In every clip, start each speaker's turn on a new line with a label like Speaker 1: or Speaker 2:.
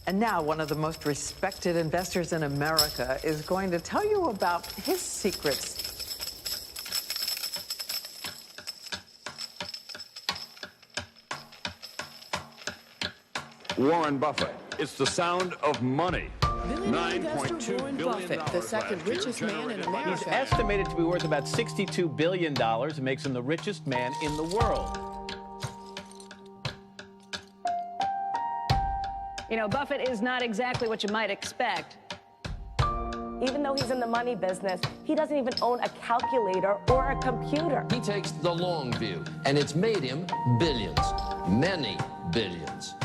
Speaker 1: And now one of the most respected investors in America is going to tell you about his secrets.
Speaker 2: Warren Buffett. It's the sound of money.
Speaker 3: Billionaire investor Warren Buffett, the second richest man in America.
Speaker 4: He's estimated to be worth about $62 billion. It makes him the richest man in the world.
Speaker 5: You know, Buffett is not exactly what you might expect.
Speaker 6: Even though he's in the money business, he doesn't even own a calculator or a computer.
Speaker 7: He takes the long view, and it's made him billions, many billions.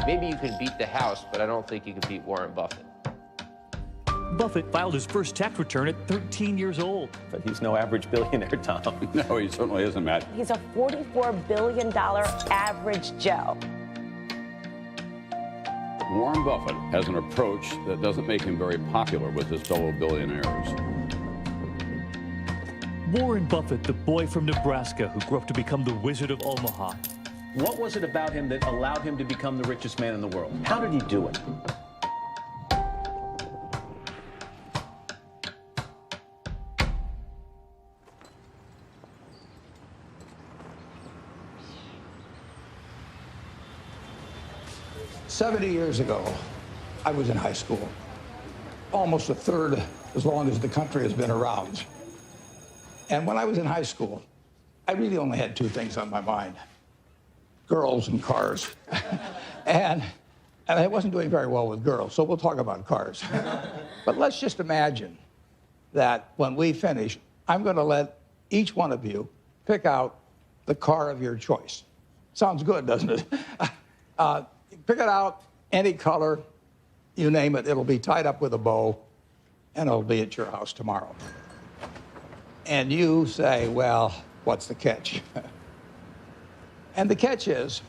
Speaker 8: Maybe you can beat the House, but I don't think you can beat Warren Buffett.
Speaker 9: Buffett filed his first tax return at 13 years old.
Speaker 4: But he's no average billionaire, Tom.
Speaker 2: No, he certainly isn't, Matt.
Speaker 6: He's a $44 billion average Joe.
Speaker 2: Warren Buffett has an approach that doesn't make him very popular with his fellow billionaires.
Speaker 9: Warren Buffett, the boy from Nebraska who grew up to become the Wizard of Omaha.
Speaker 4: What was it about him that allowed him to become the richest man in the world? How did he do it?
Speaker 10: "70 years ago, I was in high school, almost a third as long as the country has been around. And when I was in high school, I really only had two things on my mind: girls and cars. and I wasn't doing very well with girls, so we'll talk about cars. But let's just imagine that when we finish, I'm going to let each one of you pick out the car of your choice. Sounds good, doesn't it? Pick it out, any color, you name it. It'll be tied up with a bow, and it'll be at your house tomorrow. And you say, well, what's the catch? And the catch is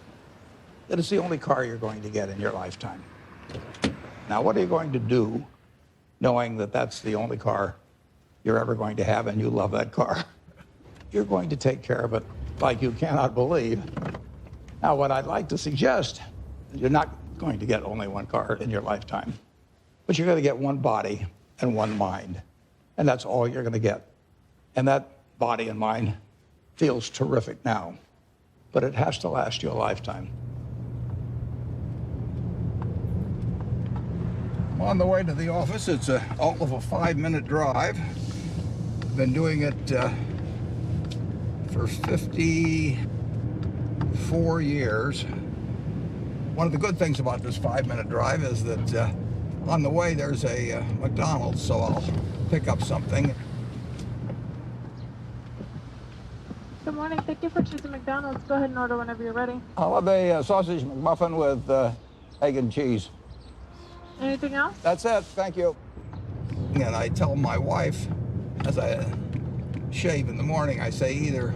Speaker 10: that it's the only car you're going to get in your lifetime. Now, what are you going to do knowing that that's the only car you're ever going to have and you love that car? You're going to take care of it like you cannot believe. Now, what I'd like to suggest is you're not going to get only one car in your lifetime, but you're going to get one body and one mind, and that's all you're going to get. And that body and mind feels terrific now, but it has to last you a lifetime. I'm on the way to the office. It's all of a 5-minute drive. I've been doing it for 54 years. One of the good things about this 5-minute drive is that on the way there's a McDonald's, so I'll pick up something.
Speaker 11: Good morning. Thank you for choosing McDonald's. Go ahead and order whenever you're ready.
Speaker 10: I'll have a sausage McMuffin with egg and cheese.
Speaker 11: Anything else?
Speaker 10: That's it. Thank you. And I tell my wife, as I shave in the morning, I say either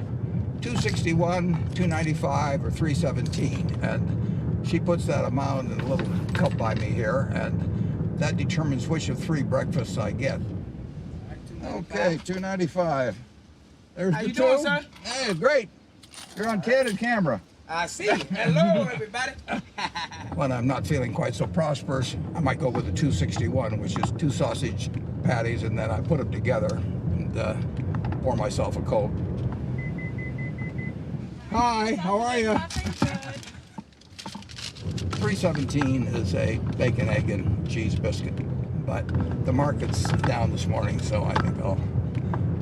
Speaker 10: 261, 295, or 317. And she puts that amount in a little cup by me here, and that determines which of 3 breakfasts I get. Okay, 295. There's
Speaker 12: How
Speaker 10: the
Speaker 12: you
Speaker 10: 2.
Speaker 12: doing, sir?
Speaker 10: Hey, great. You're on candid camera.
Speaker 12: I see. Hello, everybody.
Speaker 10: When I'm not feeling quite so prosperous, I might go with the 261, which is 2 sausage patties, and then I put them together and pour myself a Coke. Hi, how are you? 317 is a bacon, egg, and cheese biscuit, but the market's down this morning, so I think I'll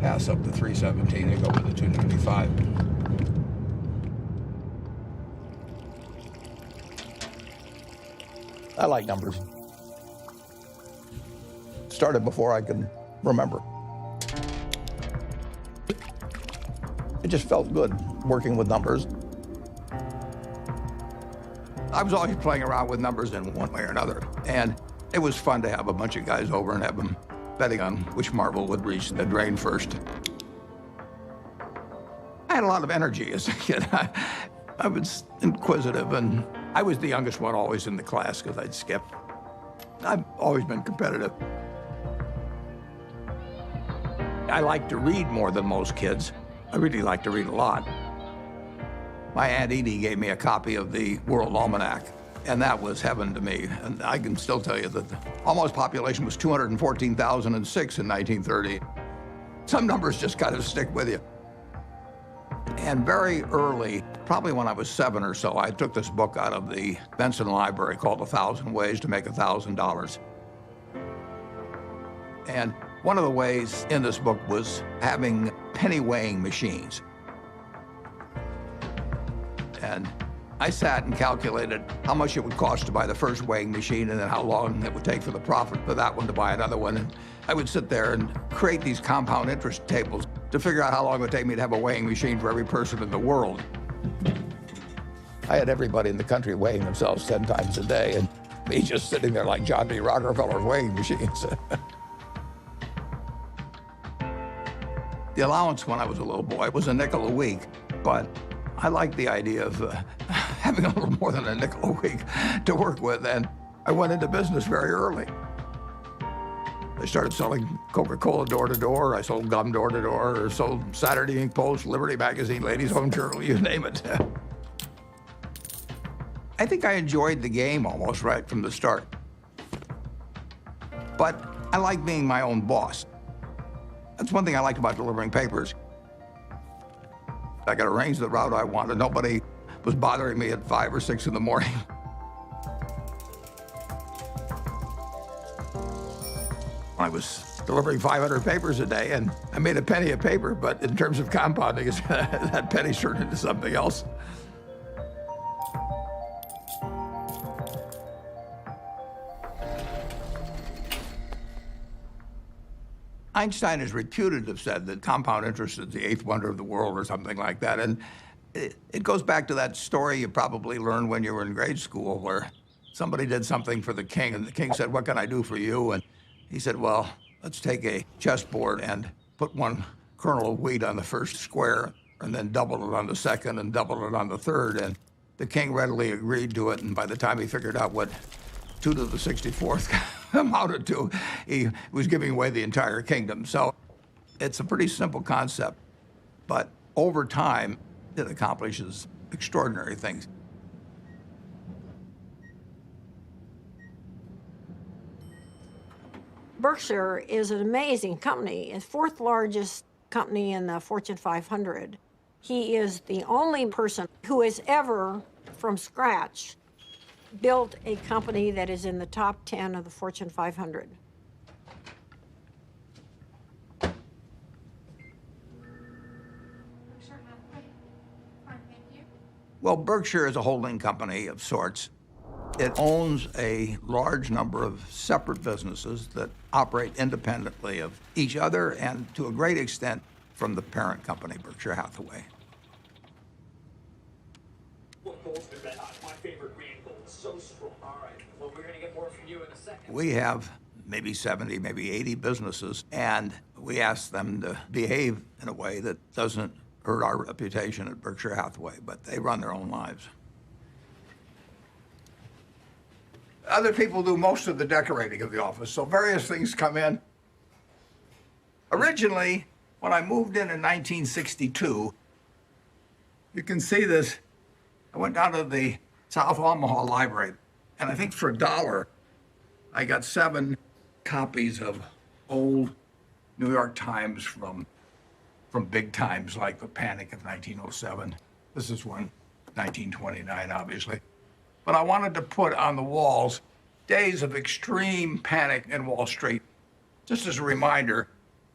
Speaker 10: pass up the 317 and go with the 295. I like numbers. Started before I can remember. It just felt good working with numbers. I was always playing around with numbers in one way or another, and it was fun to have a bunch of guys over and have them betting on which marble would reach the drain first. I had a lot of energy as a kid. I was inquisitive, and I was the youngest one always in the class because I'd skip. I've always been competitive. I like to read more than most kids. I really like to read a lot. My Aunt Edie gave me a copy of the World Almanac And that was heaven to me. And I can still tell you that the almost population was 214,006 in 1930. Some numbers just kind of stick with you. And very early, probably when I was 7 or so, I took this book out of the Benson Library called 1,000 Ways to Make $1,000. And one of the ways in this book was having penny weighing machines. And I sat and calculated how much it would cost to buy the first weighing machine and then how long it would take for the profit for that one to buy another one. And I would sit there and create these compound interest tables to figure out how long it would take me to have a weighing machine for every person in the world. I had everybody in the country weighing themselves 10 times a day, and me just sitting there like John D. Rockefeller's weighing machines. The allowance when I was a little boy was a nickel a week, but I liked the idea of having a little more than a nickel a week to work with, and I went into business very early. I started selling Coca-Cola door to door, I sold gum door to door, or sold Saturday Evening Post, Liberty Magazine, Ladies' Home Journal, you name it. I think I enjoyed the game almost right from the start. But I like being my own boss. That's one thing I liked about delivering papers. I could arrange the route I wanted. Nobody was bothering me at 5 or 6 in the morning. I was delivering 500 papers a day, and I made a penny a paper, but in terms of compounding, that penny turned into something else. Einstein is reputed to have said that compound interest is the 8th wonder of the world or something like that. And it goes back to that story you probably learned when you were in grade school where somebody did something for the king and the king said, "What can I do for you?" And he said, "Well, let's take a chessboard and put 1 kernel of wheat on the first square and then double it on the second and double it on the third." And the king readily agreed to it. And by the time he figured out what 2 to the 64th amounted to, he was giving away the entire kingdom. So it's a pretty simple concept, but over time, it accomplishes extraordinary things.
Speaker 13: Berkshire is an amazing company. It's 4th largest company in the Fortune 500. He is the only person who has ever, from scratch, built a company that is in the top 10 of the Fortune 500.
Speaker 10: Well, Berkshire is a holding company of sorts. It owns a large number of separate businesses that operate independently of each other and, to a great extent, from the parent company, Berkshire Hathaway.
Speaker 9: My favorite green gold, so strong. All right, well, we're going to get more from you in a second.
Speaker 10: We have maybe 70, maybe 80 businesses, and we ask them to behave in a way that doesn't hurt our reputation at Berkshire Hathaway, but they run their own lives. Other people do most of the decorating of the office, so various things come in. Originally, when I moved in 1962, you can see this. I went down to the South Omaha Library, and I think for $1, I got 7 copies of old New York Times from big times like the Panic of 1907. This is one, 1929, obviously. But I wanted to put on the walls days of extreme panic in Wall Street, just as a reminder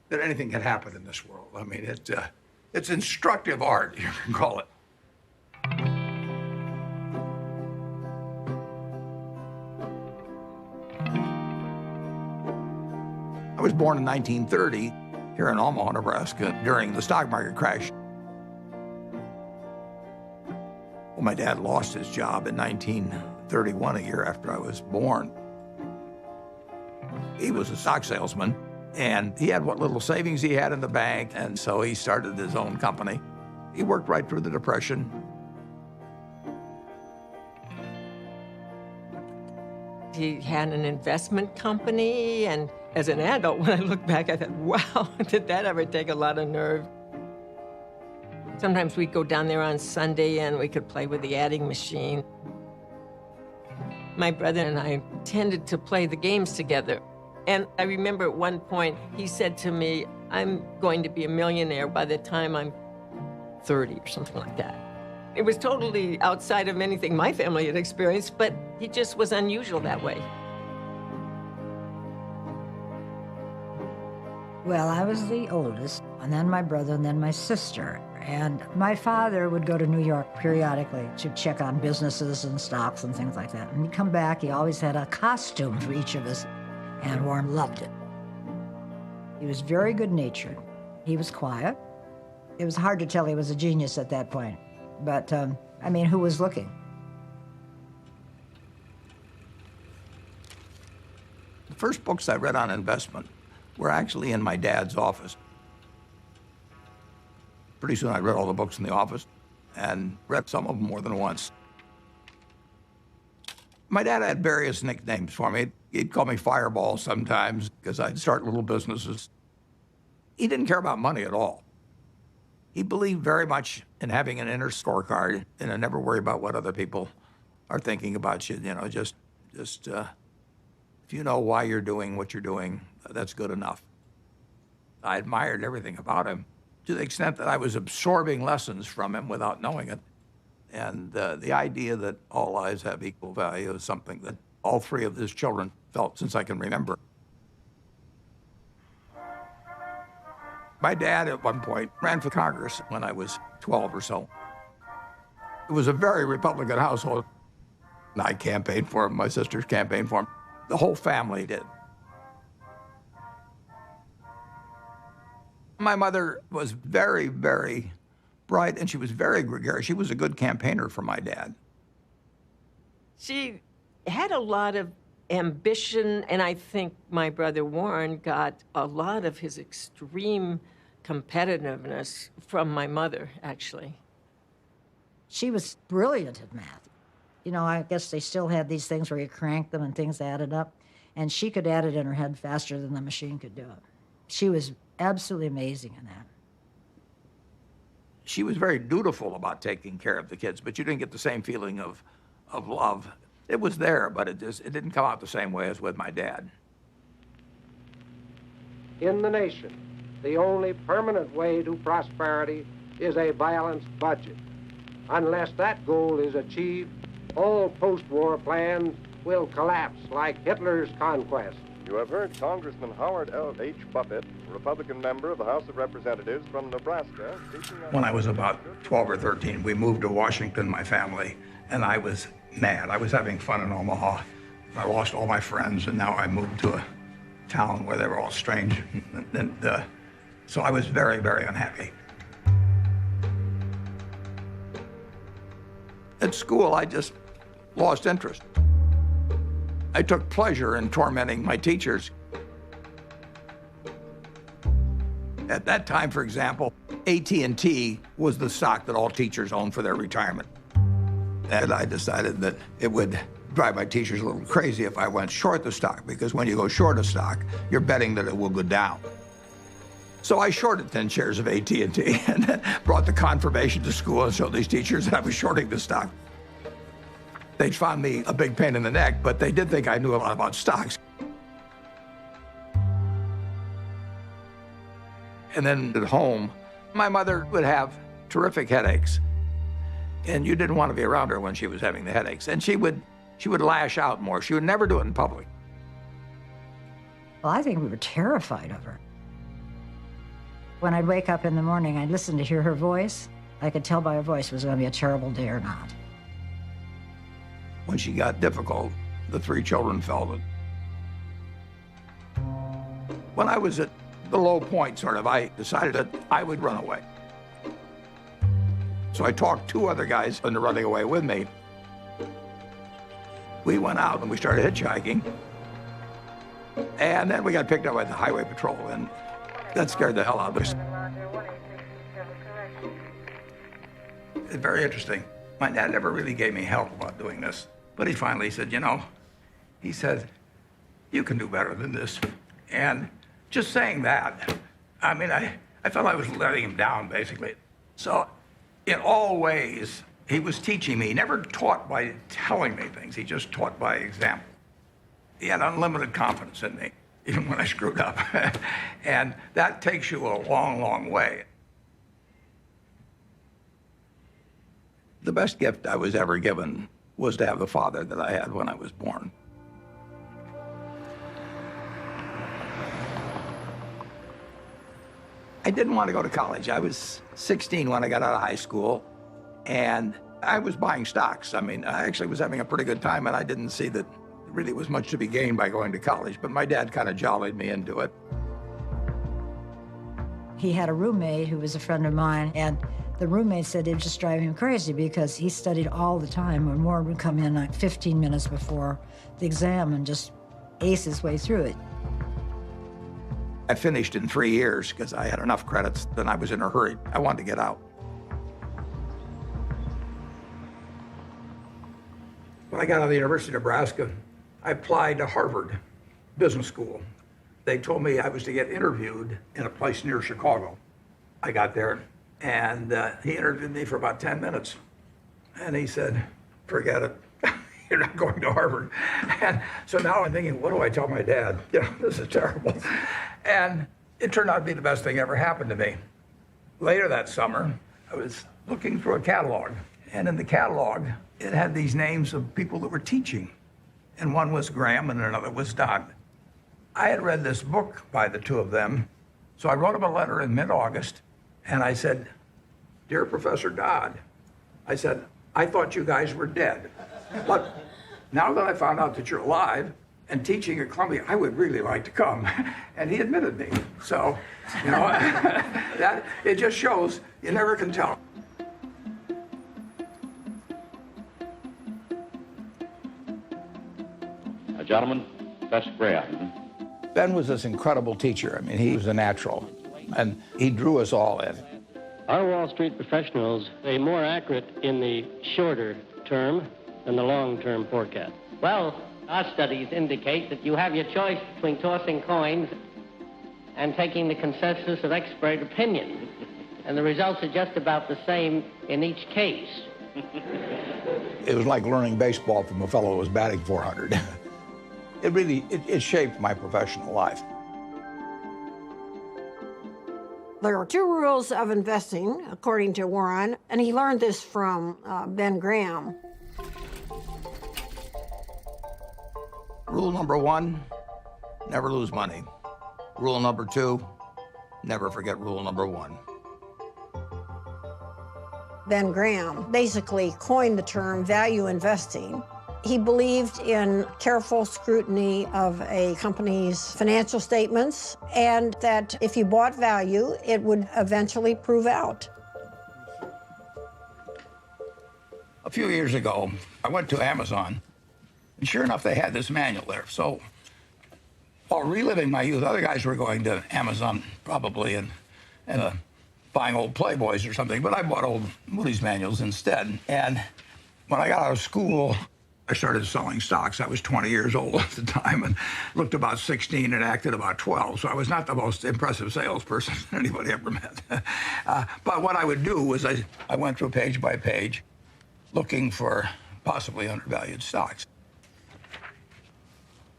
Speaker 10: that anything can happen in this world. I mean, it's instructive art, you can call it. I was born in 1930 here in Omaha, Nebraska, during the stock market crash. Well, my dad lost his job in 1931, a year after I was born. He was a stock salesman, and he had what little savings he had in the bank, and so he started his own company. He worked right through the Depression.
Speaker 14: He had an investment company, and as an adult, when I look back, I thought, wow, did that ever take a lot of nerve? Sometimes we'd go down there on Sunday and we could play with the adding machine. My brother and I tended to play the games together. And I remember at one point, he said to me, I'm going to be a millionaire by the time I'm 30 or something like that. It was totally outside of anything my family had experienced, but he just was unusual that way.
Speaker 15: Well, I was the oldest, and then my brother, and then my sister. And my father would go to New York periodically to check on businesses and stocks and things like that. And he'd come back, he always had a costume for each of us, and Warren loved it. He was very good-natured. He was quiet. It was hard to tell he was a genius at that point. But, I mean, who was looking?
Speaker 10: The first books I read on investment were actually in my dad's office. Pretty soon I read all the books in the office and read some of them more than once. My dad had various nicknames for me. He'd call me Fireball sometimes because I'd start little businesses. He didn't care about money at all. He believed very much in having an inner scorecard and never worry about what other people are thinking about you. You know, just if you know why you're doing what you're doing, that's good enough. I admired everything about him to the extent that I was absorbing lessons from him without knowing it. And the idea that all lives have equal value is something that all three of his children felt since I can remember. My dad, at one point, ran for Congress when I was 12 or so. It was a very Republican household. I campaigned for him, my sisters campaigned for him. The whole family did. My mother was very, very bright, and she was very gregarious. She was a good campaigner for my dad.
Speaker 14: She had a lot of ambition, and I think my brother Warren got a lot of his extreme competitiveness from my mother, actually.
Speaker 15: She was brilliant at math. You know, I guess they still had these things where you crank them and things added up, and she could add it in her head faster than the machine could do it. She was absolutely amazing in that.
Speaker 10: She was very dutiful about taking care of the kids, but you didn't get the same feeling of love. It was there, but it didn't come out the same way as with my dad.
Speaker 16: In the nation, the only permanent way to prosperity is a balanced budget. Unless that goal is achieved, all post-war plans will collapse like Hitler's conquest.
Speaker 17: You have heard Congressman Howard L. H. Buffett, Republican member of the House of Representatives from Nebraska, speaking on...
Speaker 10: When I was about 12 or 13, we moved to Washington, my family, and I was mad. I was having fun in Omaha. I lost all my friends, and now I moved to a town where they were all strange. So I was very, very unhappy. At school, I just lost interest. I took pleasure in tormenting my teachers. At that time, for example, AT&T was the stock that all teachers owned for their retirement. And I decided that it would drive my teachers a little crazy if I went short the stock, because when you go short a stock, you're betting that it will go down. So I shorted 10 shares of AT&T and then brought the confirmation to school and showed these teachers that I was shorting the stock. They found me a big pain in the neck, but they did think I knew a lot about stocks. And then at home, my mother would have terrific headaches. And you didn't want to be around her when she was having the headaches. And she would lash out more. She would never do it in public.
Speaker 15: Well, I think we were terrified of her. When I'd wake up in the morning, I'd listen to hear her voice. I could tell by her voice it was going to be a terrible day or not.
Speaker 10: When she got difficult, the three children felt it. When I was at the low point, sort of, I decided that I would run away. So I talked two other guys into running away with me. We went out and we started hitchhiking. And then we got picked up by the highway patrol, and that scared the hell out of us. It's very interesting. My dad never really gave me help about doing this. But he finally said, you know, he said, you can do better than this. And just saying that, I felt I was letting him down, basically. So in all ways, He was teaching me. He never taught by telling me things. He just taught by example. He had unlimited confidence in me, even when I screwed up. And that takes you a long, long way. The best gift I was ever given was to have the father that I had when I was born. I didn't want to go to college. I was 16 when I got out of high school, and I was buying stocks. I mean, I actually was having a pretty good time, and I didn't see that there really was much to be gained by going to college, but my dad kind of jollied me into it.
Speaker 15: He had a roommate who was a friend of mine, and the roommate said it would just drive him crazy because he studied all the time, and Warren would come in like 15 minutes before the exam and just ace his way through it.
Speaker 10: I finished in 3 years because I had enough credits, then I was in a hurry. I wanted to get out. When I got out of the University of Nebraska, I applied to Harvard Business School. They told me I was to get interviewed in a place near Chicago. I got there, and he interviewed me for about 10 minutes. And he said, forget it. You're not going to Harvard. And so now I'm thinking, what do I tell my dad? You know, this is terrible. And it turned out to be the best thing ever happened to me. Later that summer, I was looking through a catalog. And in the catalog, it had these names of people that were teaching. And one was Graham and another was Dodd. I had read this book by the two of them. So I wrote him a letter in mid-August. And I said, Dear Professor Dodd, I said, I thought you guys were dead. But now that I found out that you're alive and teaching at Columbia, I would really like to come. And he admitted me. So, you know, that it just shows you never can tell.
Speaker 2: Gentlemen, that's Graham.
Speaker 10: Ben was this incredible teacher. I mean, he was a natural, and he drew us all in.
Speaker 18: Our Wall Street professionals are more accurate in the shorter term than the long-term forecast.
Speaker 19: Well, our studies indicate that you have your choice between tossing coins and taking the consensus of expert opinion. And the results are just about the same in each case.
Speaker 10: It was like learning baseball from a fellow who was batting 400. It shaped my professional life.
Speaker 13: There are 2 rules of investing, according to Warren, and he learned this from Ben Graham.
Speaker 10: Rule number 1, never lose money. Rule number 2, never forget rule number 1.
Speaker 13: Ben Graham basically coined the term value investing. He believed in careful scrutiny of a company's financial statements, and that if you bought value, it would eventually prove out.
Speaker 10: A few years ago, I went to Amazon, and sure enough, they had this manual there. So while reliving my youth, other guys were going to Amazon probably and buying old Playboys or something, but I bought old Moody's manuals instead. And when I got out of school, I started selling stocks. I was 20 years old at the time and looked about 16 and acted about 12. So I was not the most impressive salesperson anybody ever met. But what I would do was I went through page by page looking for possibly undervalued stocks.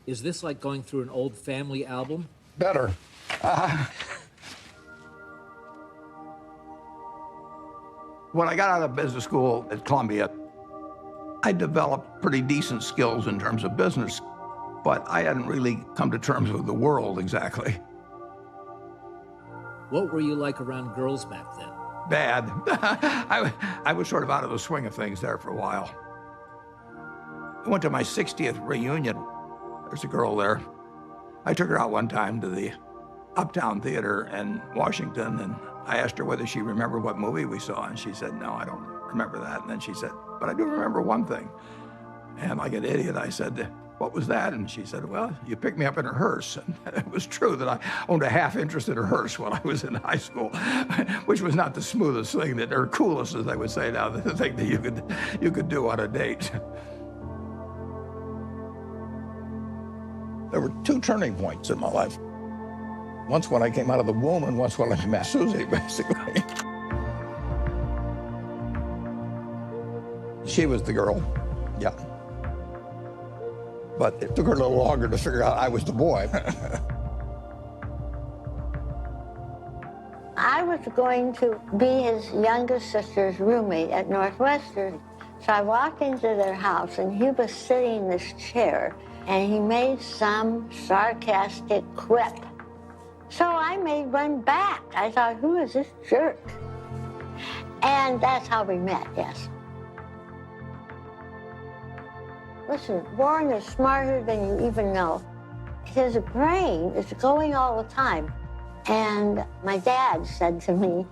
Speaker 20: Is this like going through an old family album?
Speaker 10: Better. When I got out of business school at Columbia, I developed pretty decent skills in terms of business, but I hadn't really come to terms with the world exactly.
Speaker 20: What were you like around girls back then?
Speaker 10: Bad. I was sort of out of the swing of things there for a while. I went to my 60th reunion. There's a girl there. I took her out one time to the Uptown Theater in Washington, and I asked her whether she remembered what movie we saw, and she said, no, I don't remember that. And then she said, but I do remember one thing. And like an idiot, I said, what was that? And she said, well, you picked me up in a hearse. And it was true that I owned a half interest in a hearse when I was in high school, which was not the smoothest thing, or coolest, as they would say now, the thing that you could do on a date. There were 2 turning points in my life. Once when I came out of the womb, and once when I met Susie, basically. She was the girl, yeah. But it took her a little longer to figure out I was the boy.
Speaker 21: I was going to be his youngest sister's roommate at Northwestern. So I walked into their house, and he was sitting in this chair, and he made some sarcastic quip. So I made one back. I thought, who is this jerk? And that's how we met, yes. Listen, Warren is smarter than you even know. His brain is going all the time. And my dad said to me,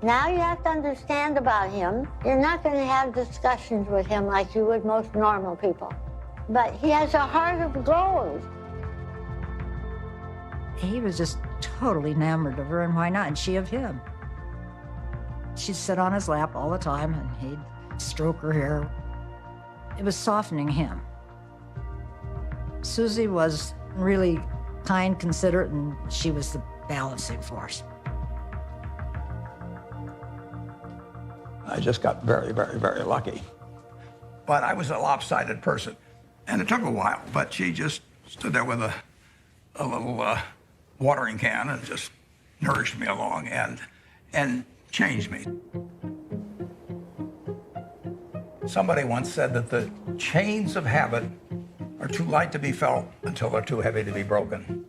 Speaker 21: now you have to understand about him. You're not going to have discussions with him like you would most normal people. But he has a heart of gold.
Speaker 15: He was just totally enamored of her, and why not? And she of him. She'd sit on his lap all the time, and he'd stroke her hair. It was softening him. Susie was really kind, considerate, and she was the balancing force.
Speaker 10: I just got very, very, very lucky. But I was a lopsided person, and it took a while, but she just stood there with a little watering can and just nourished me along and changed me. Somebody once said that the chains of habit are too light to be felt until they're too heavy to be broken.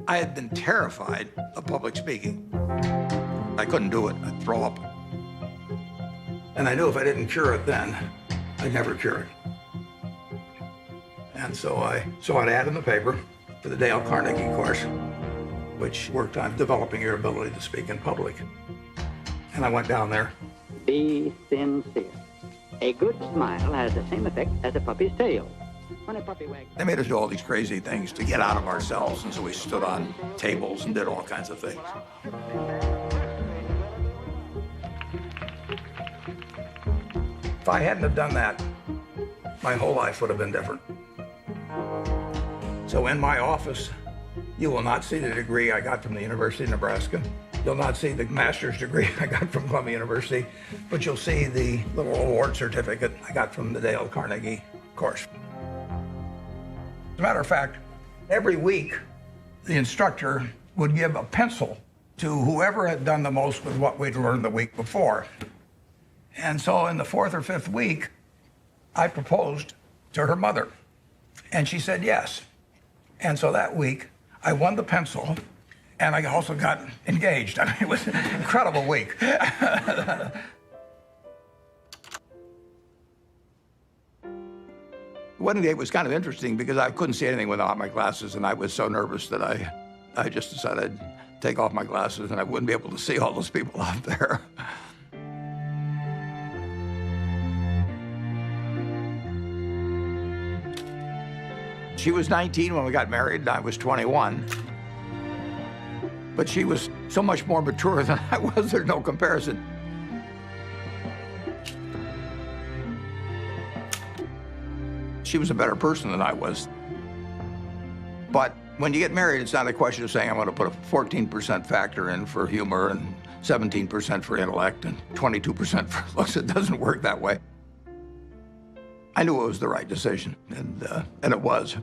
Speaker 10: I had been terrified of public speaking. I couldn't do it. I'd throw up. And I knew if I didn't cure it then, I'd never cure it. And so I saw an ad in the paper for the Dale Carnegie course, which worked on developing your ability to speak in public. And I went down there.
Speaker 22: Be sincere. A good smile has the same effect as a puppy's tail. When a puppy wags...
Speaker 10: They made us do all these crazy things to get out of ourselves, and so we stood on tables and did all kinds of things. If I hadn't have done that, my whole life would have been different. So in my office, you will not see the degree I got from the University of Nebraska. You'll not see the master's degree I got from Columbia University, but you'll see the little award certificate I got from the Dale Carnegie course. As a matter of fact, every week, the instructor would give a pencil to whoever had done the most with what we'd learned the week before. And so in the fourth or fifth week, I proposed to her mother, and she said yes. And so that week, I won the pencil, and I also got engaged. I mean, it was an incredible week. Wedding day was kind of interesting because I couldn't see anything without my glasses, and I was so nervous that I just decided I'd take off my glasses and I wouldn't be able to see all those people out there. She was 19 when we got married, and I was 21. But she was so much more mature than I was, there's no comparison. She was a better person than I was. But when you get married, it's not a question of saying I'm going to put a 14% factor in for humor and 17% for intellect and 22% for looks. It doesn't work that way. I knew it was the right decision, and it was.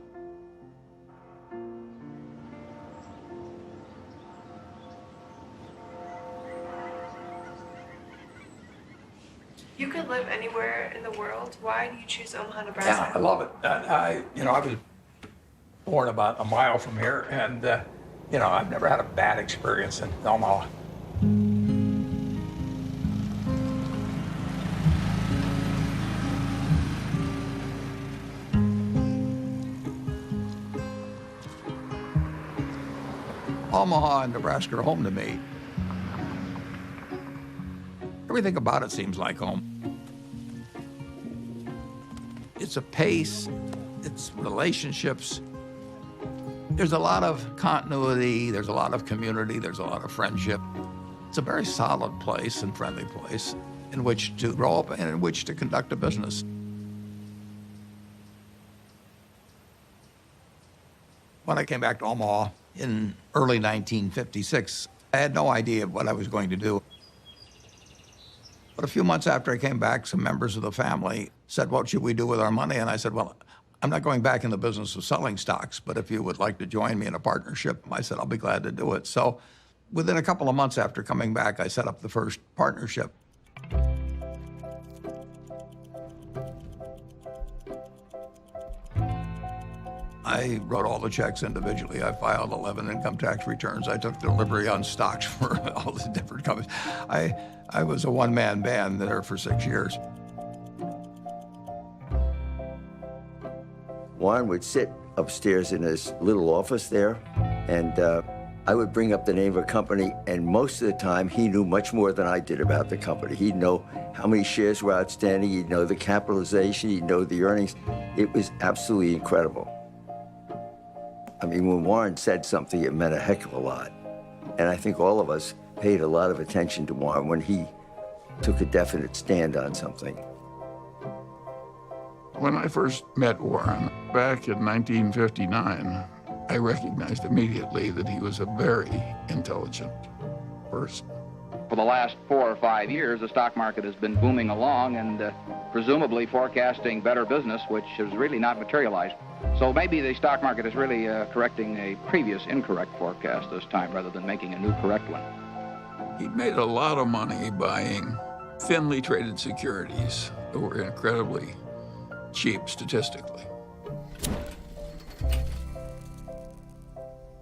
Speaker 11: You could live anywhere in the world. Why do you choose Omaha, Nebraska?
Speaker 10: Yeah, I love it. I was born about a mile from here, and I've never had a bad experience in Omaha. Omaha and Nebraska are home to me. Everything about it seems like home. It's a pace, it's relationships. There's a lot of continuity, there's a lot of community, there's a lot of friendship. It's a very solid place and friendly place in which to grow up and in which to conduct a business. When I came back to Omaha in early 1956, I had no idea what I was going to do. But a few months after I came back, some members of the family said, what should we do with our money? And I said, well, I'm not going back in the business of selling stocks, but if you would like to join me in a partnership, I said, I'll be glad to do it. So within a couple of months after coming back, I set up the first partnership. I wrote all the checks individually. I filed 11 income tax returns. I took delivery on stocks for all the different companies. I was a one-man band there for 6 years.
Speaker 1: Warren would sit upstairs in his little office there, and I would bring up the name of a company, and most of the time he knew much more than I did about the company. He'd know how many shares were outstanding, he'd know the capitalization, he'd know the earnings. It was absolutely incredible. I mean, when Warren said something, it meant a heck of a lot. And I think all of us paid a lot of attention to Warren when he took a definite stand on something.
Speaker 3: When I first met Warren back in 1959, I recognized immediately that he was a very intelligent person.
Speaker 23: For the last 4 or 5 years, the stock market has been booming along and presumably forecasting better business, which has really not materialized. So maybe the stock market is really correcting a previous incorrect forecast this time rather than making a new correct one.
Speaker 3: He made a lot of money buying thinly traded securities that were incredibly cheap statistically.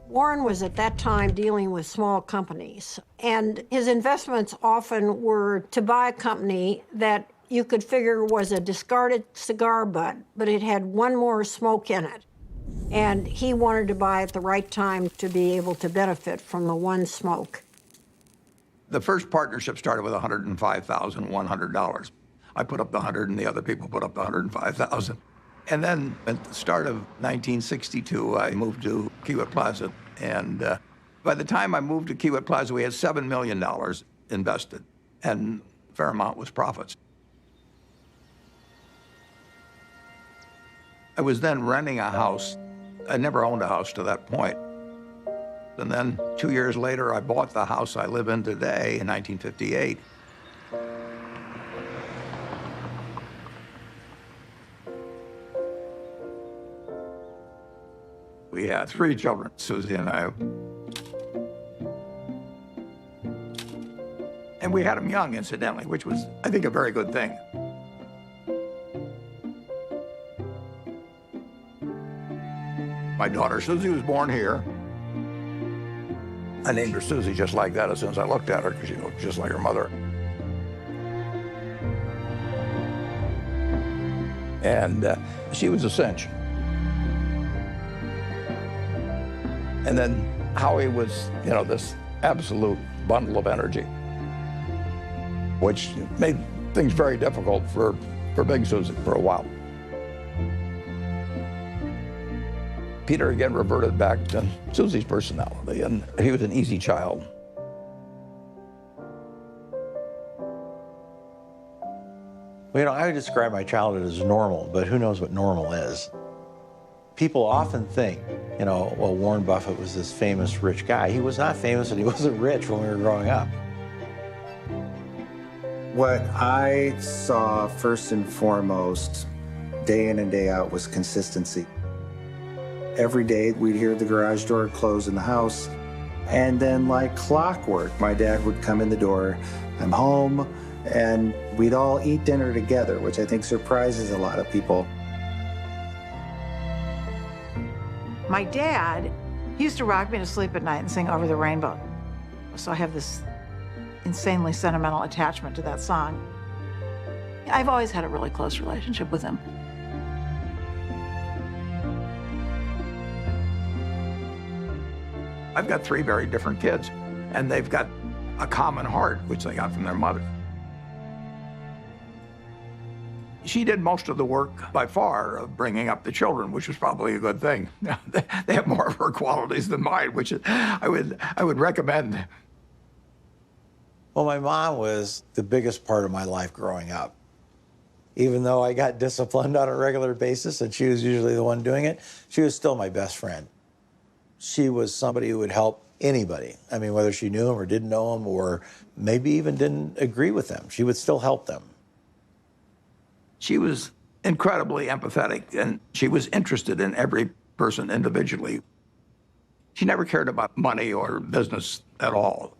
Speaker 13: Warren was at that time dealing with small companies, and his investments often were to buy a company that you could figure was a discarded cigar butt, but it had one more smoke in it. And he wanted to buy at the right time to be able to benefit from the one smoke.
Speaker 10: The first partnership started with $105,100. I put up the 100 and the other people put up the 105,000. And then at the start of 1962, I moved to Kiewit Plaza. And by the time I moved to Kiewit Plaza, we had $7 million invested, and a fair amount was profits. I was then renting a house. I never owned a house to that point. And then 2 years later, I bought the house I live in today in 1958. We had 3 children, Susie and I. And we had them young, incidentally, which was, I think, a very good thing. My daughter Susie was born here. I named her Susie just like that as soon as I looked at her, because she looked just like her mother. And she was a cinch. And then Howie was, this absolute bundle of energy, which made things very difficult for Big Susie for a while. Peter again reverted back to Susie's personality, and he was an easy child.
Speaker 24: Well, I would describe my childhood as normal, but who knows what normal is. People often think, well, Warren Buffett was this famous rich guy. He was not famous and he wasn't rich when we were growing up.
Speaker 25: What I saw first and foremost, day in and day out, was consistency. Every day we'd hear the garage door close in the house, and then like clockwork, my dad would come in the door, I'm home, and we'd all eat dinner together, which I think surprises a lot of people.
Speaker 26: My dad, he used to rock me to sleep at night and sing Over the Rainbow. So I have this insanely sentimental attachment to that song. I've always had a really close relationship with him.
Speaker 10: I've got 3 very different kids, and they've got a common heart, which they got from their mother. She did most of the work, by far, of bringing up the children, which was probably a good thing. They have more of her qualities than mine, which I would recommend.
Speaker 24: Well, my mom was the biggest part of my life growing up. Even though I got disciplined on a regular basis, and she was usually the one doing it, she was still my best friend. She was somebody who would help anybody. I mean, whether she knew them or didn't know them, or maybe even didn't agree with them, she would still help them.
Speaker 10: She was incredibly empathetic, and she was interested in every person individually. She never cared about money or business at all.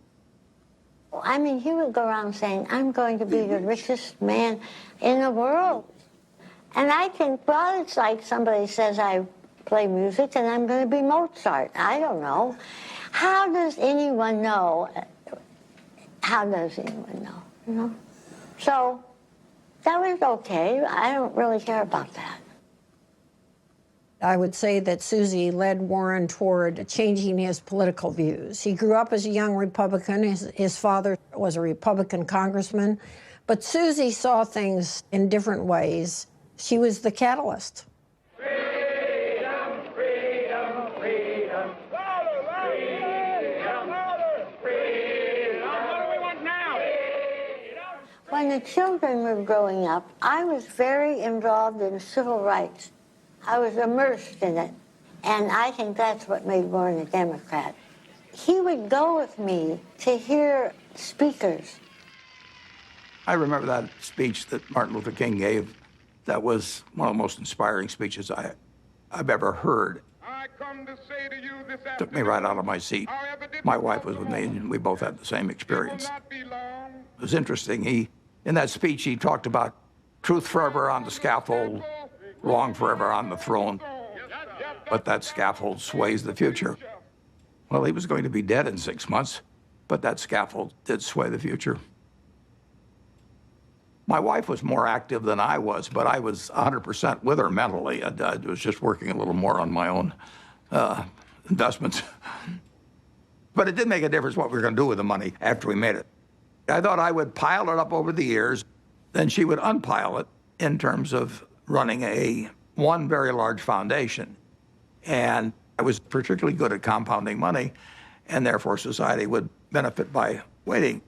Speaker 21: I mean, he would go around saying, I'm going to be the richest man in the world. And I think, well, it's like somebody says I play music and I'm going to be Mozart. I don't know. How does anyone know? How does anyone know? You know? So that was okay. I don't really care about that.
Speaker 13: I would say that Susie led Warren toward changing his political views. He grew up as a young Republican. His father was a Republican congressman. But Susie saw things in different ways. She was the catalyst.
Speaker 9: Freedom, freedom, freedom. What do we want now?
Speaker 21: When the children were growing up, I was very involved in civil rights. I was immersed in it, and I think that's what made Warren a Democrat. He would go with me to hear speakers.
Speaker 10: I remember that speech that Martin Luther King gave. That was one of the most inspiring speeches I've ever heard. Took me right out of my seat. My wife was with me, and we both had the same experience. It was interesting. In that speech, he talked about truth forever on the scaffold, wrong forever on the throne, but that scaffold sways the future. Well, he was going to be dead in 6 months, but that scaffold did sway the future. My wife was more active than I was, but I was 100% with her mentally. I was just working a little more on my own investments. But it did make a difference what we were going to do with the money after we made it. I thought I would pile it up over the years, then she would unpile it in terms of running one very large foundation. And I was particularly good at compounding money, and therefore society would benefit by waiting.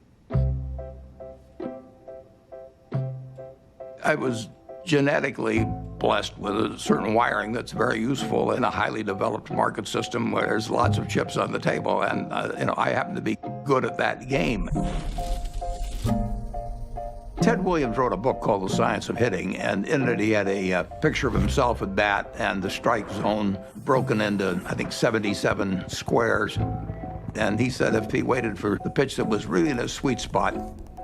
Speaker 10: I was genetically blessed with a certain wiring that's very useful in a highly developed market system where there's lots of chips on the table, and I happen to be good at that game. Ted Williams wrote a book called The Science of Hitting, and in it he had a picture of himself at bat and the strike zone broken into, I think, 77 squares. And he said if he waited for the pitch that was really in his sweet spot,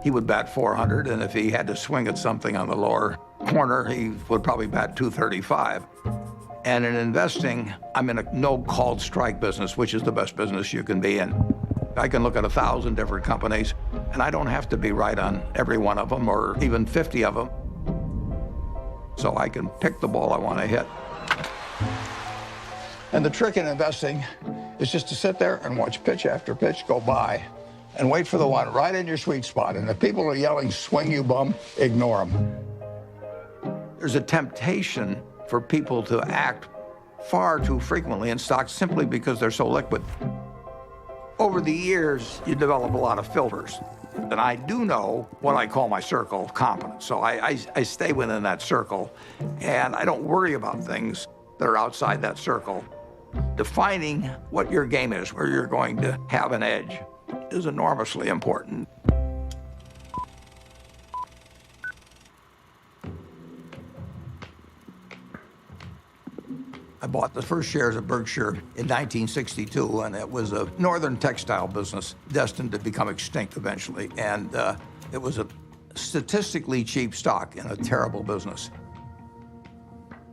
Speaker 10: he would bat 400, and if he had to swing at something on the lower corner, he would probably bat 235. And in investing, I'm in a no-called strike business, which is the best business you can be in. I can look at 1,000 different companies, and I don't have to be right on every one of them or even 50 of them. So I can pick the ball I want to hit. And the trick in investing is just to sit there and watch pitch after pitch go by and wait for the one right in your sweet spot. And if people are yelling, swing you bum, ignore them. There's a temptation for people to act far too frequently in stocks simply because they're so liquid. Over the years, you develop a lot of filters. And I do know what I call my circle of competence. So I stay within that circle, and I don't worry about things that are outside that circle. Defining what your game is, where you're going to have an edge, is enormously important. I bought the first shares of Berkshire in 1962, and it was a northern textile business destined to become extinct eventually. And it was a statistically cheap stock in a terrible business.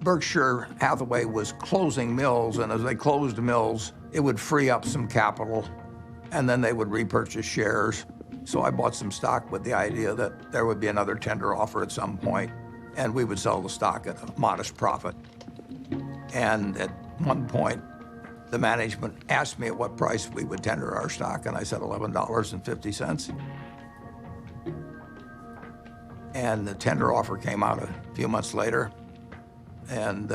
Speaker 10: Berkshire Hathaway was closing mills, and as they closed mills, it would free up some capital, and then they would repurchase shares. So I bought some stock with the idea that there would be another tender offer at some point, and we would sell the stock at a modest profit. And at one point, the management asked me at what price we would tender our stock, and I said $11.50. And the tender offer came out a few months later, and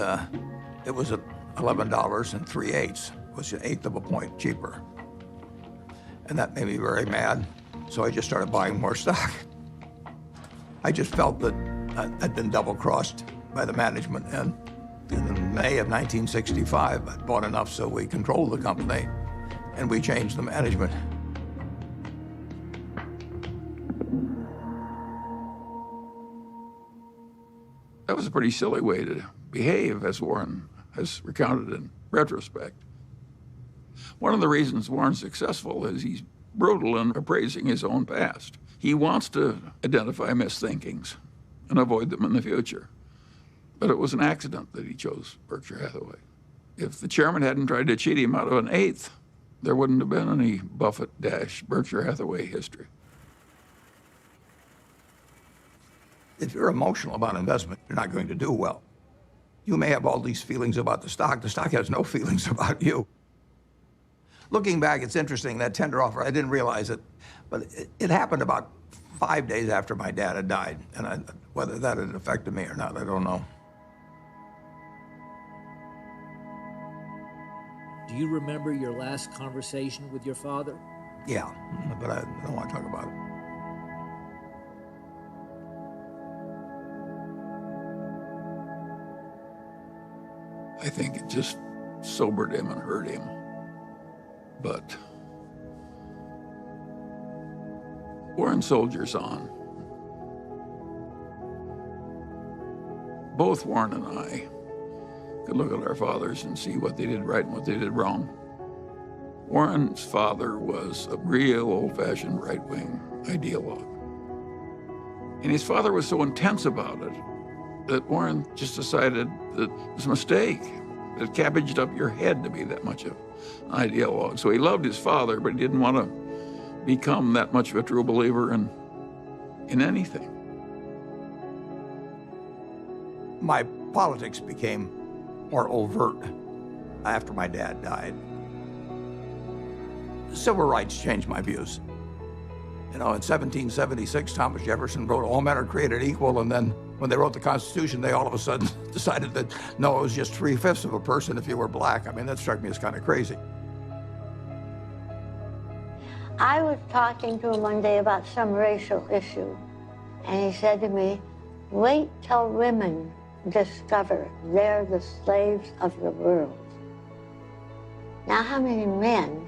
Speaker 10: it was at $11 3/8, which is 1/8 of a point cheaper. And that made me very mad, so I just started buying more stock. I just felt that I'd been double-crossed by the management, and in May of 1965, I bought enough so we controlled the company. and we changed the management.
Speaker 3: That was a pretty silly way to behave, as Warren has recounted in retrospect. One of the reasons Warren's successful is he's brutal in appraising his own past. He wants to identify misthinkings and avoid them in the future. But it was an accident that he chose Berkshire Hathaway. If the chairman hadn't tried to cheat him out of an eighth, there wouldn't have been any Buffett-Berkshire Hathaway history.
Speaker 10: If you're emotional about investment, you're not going to do well. You may have all these feelings about the stock has no feelings about you. Looking back, it's interesting, that tender offer, I didn't realize it, but it happened about 5 days after my dad had died, and whether that had affected me or not, I don't know.
Speaker 20: Do you remember your last conversation with your father?
Speaker 10: Yeah, but I don't want to talk about it.
Speaker 3: I think it just sobered him and hurt him. But Warren soldiers on. Both Warren and I could look at our fathers and see what they did right and what they did wrong. Warren's father was a real old-fashioned right-wing ideologue. And his father was so intense about it that Warren just decided that it was a mistake. It cabbaged up your head to be that much of an ideologue. So he loved his father, but he didn't want to become that much of a true believer in anything.
Speaker 10: My politics became more overt after my dad died. Civil rights changed my views. You know, in 1776, Thomas Jefferson wrote, "All men are created equal," and then when they wrote the Constitution, they all of a sudden decided that, no, it was just 3/5 of a person if you were black. I mean, that struck me as kind of crazy.
Speaker 21: I was talking to him one day about some racial issue, and he said to me, "Wait till women discover they're the slaves of the world." Now, how many men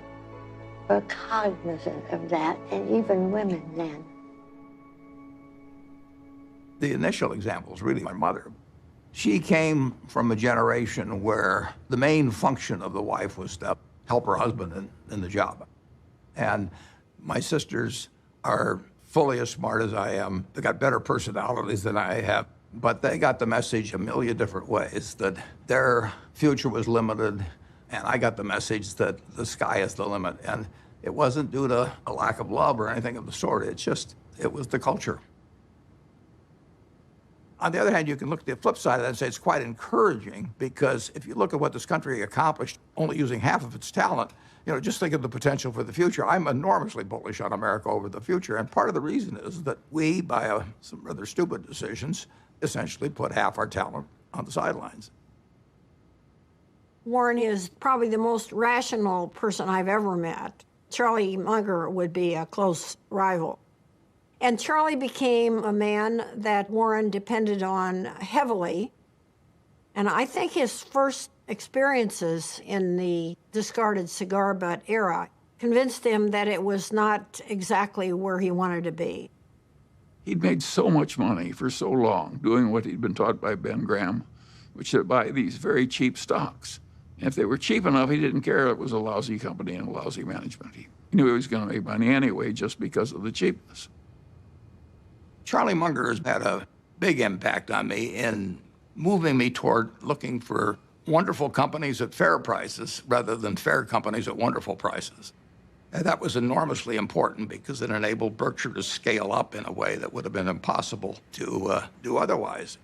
Speaker 21: were cognizant of that, and even women then?
Speaker 10: The initial example is really my mother. She came from a generation where the main function of the wife was to help her husband in the job. And my sisters are fully as smart as I am. They got better personalities than I have, but they got the message a million different ways that their future was limited, and I got the message that the sky is the limit. And it wasn't due to a lack of love or anything of the sort. It was the culture. On the other hand, you can look at the flip side of that and say it's quite encouraging, because if you look at what this country accomplished only using half of its talent, you know, just think of the potential for the future. I'm enormously bullish on America over the future, and part of the reason is that we, by some rather stupid decisions, essentially put half our talent on the sidelines.
Speaker 13: Warren is probably the most rational person I've ever met. Charlie Munger would be a close rival. And Charlie became a man that Warren depended on heavily. And I think his first experiences in the discarded cigar butt era convinced him that it was not exactly where he wanted to be.
Speaker 3: He'd made so much money for so long doing what he'd been taught by Ben Graham, which is to buy these very cheap stocks. And if they were cheap enough, he didn't care it was a lousy company and a lousy management. He knew he was going to make money anyway just because of the cheapness.
Speaker 10: Charlie Munger has had a big impact on me in moving me toward looking for wonderful companies at fair prices rather than fair companies at wonderful prices. And that was enormously important because it enabled Berkshire to scale up in a way that would have been impossible to do otherwise.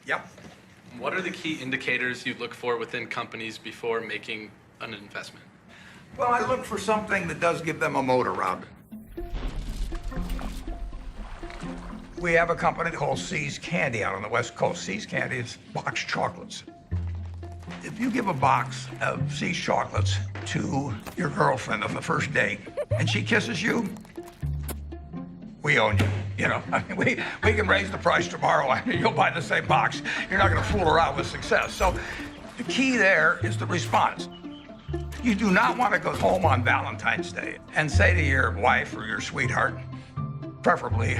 Speaker 4: Yep. What are the key indicators you look for within companies before making an investment?
Speaker 10: Well, I look for something that does give them a moat around it. We have a company called See's Candy out on the West Coast. See's Candy is boxed chocolates. If you give a box of See's chocolates to your girlfriend on the first date and she kisses you, we own you. You know, I mean, we can raise the price tomorrow and you'll buy the same box. You're not going to fool around with success. So the key there is the response. You do not want to go home on Valentine's Day and say to your wife or your sweetheart, preferably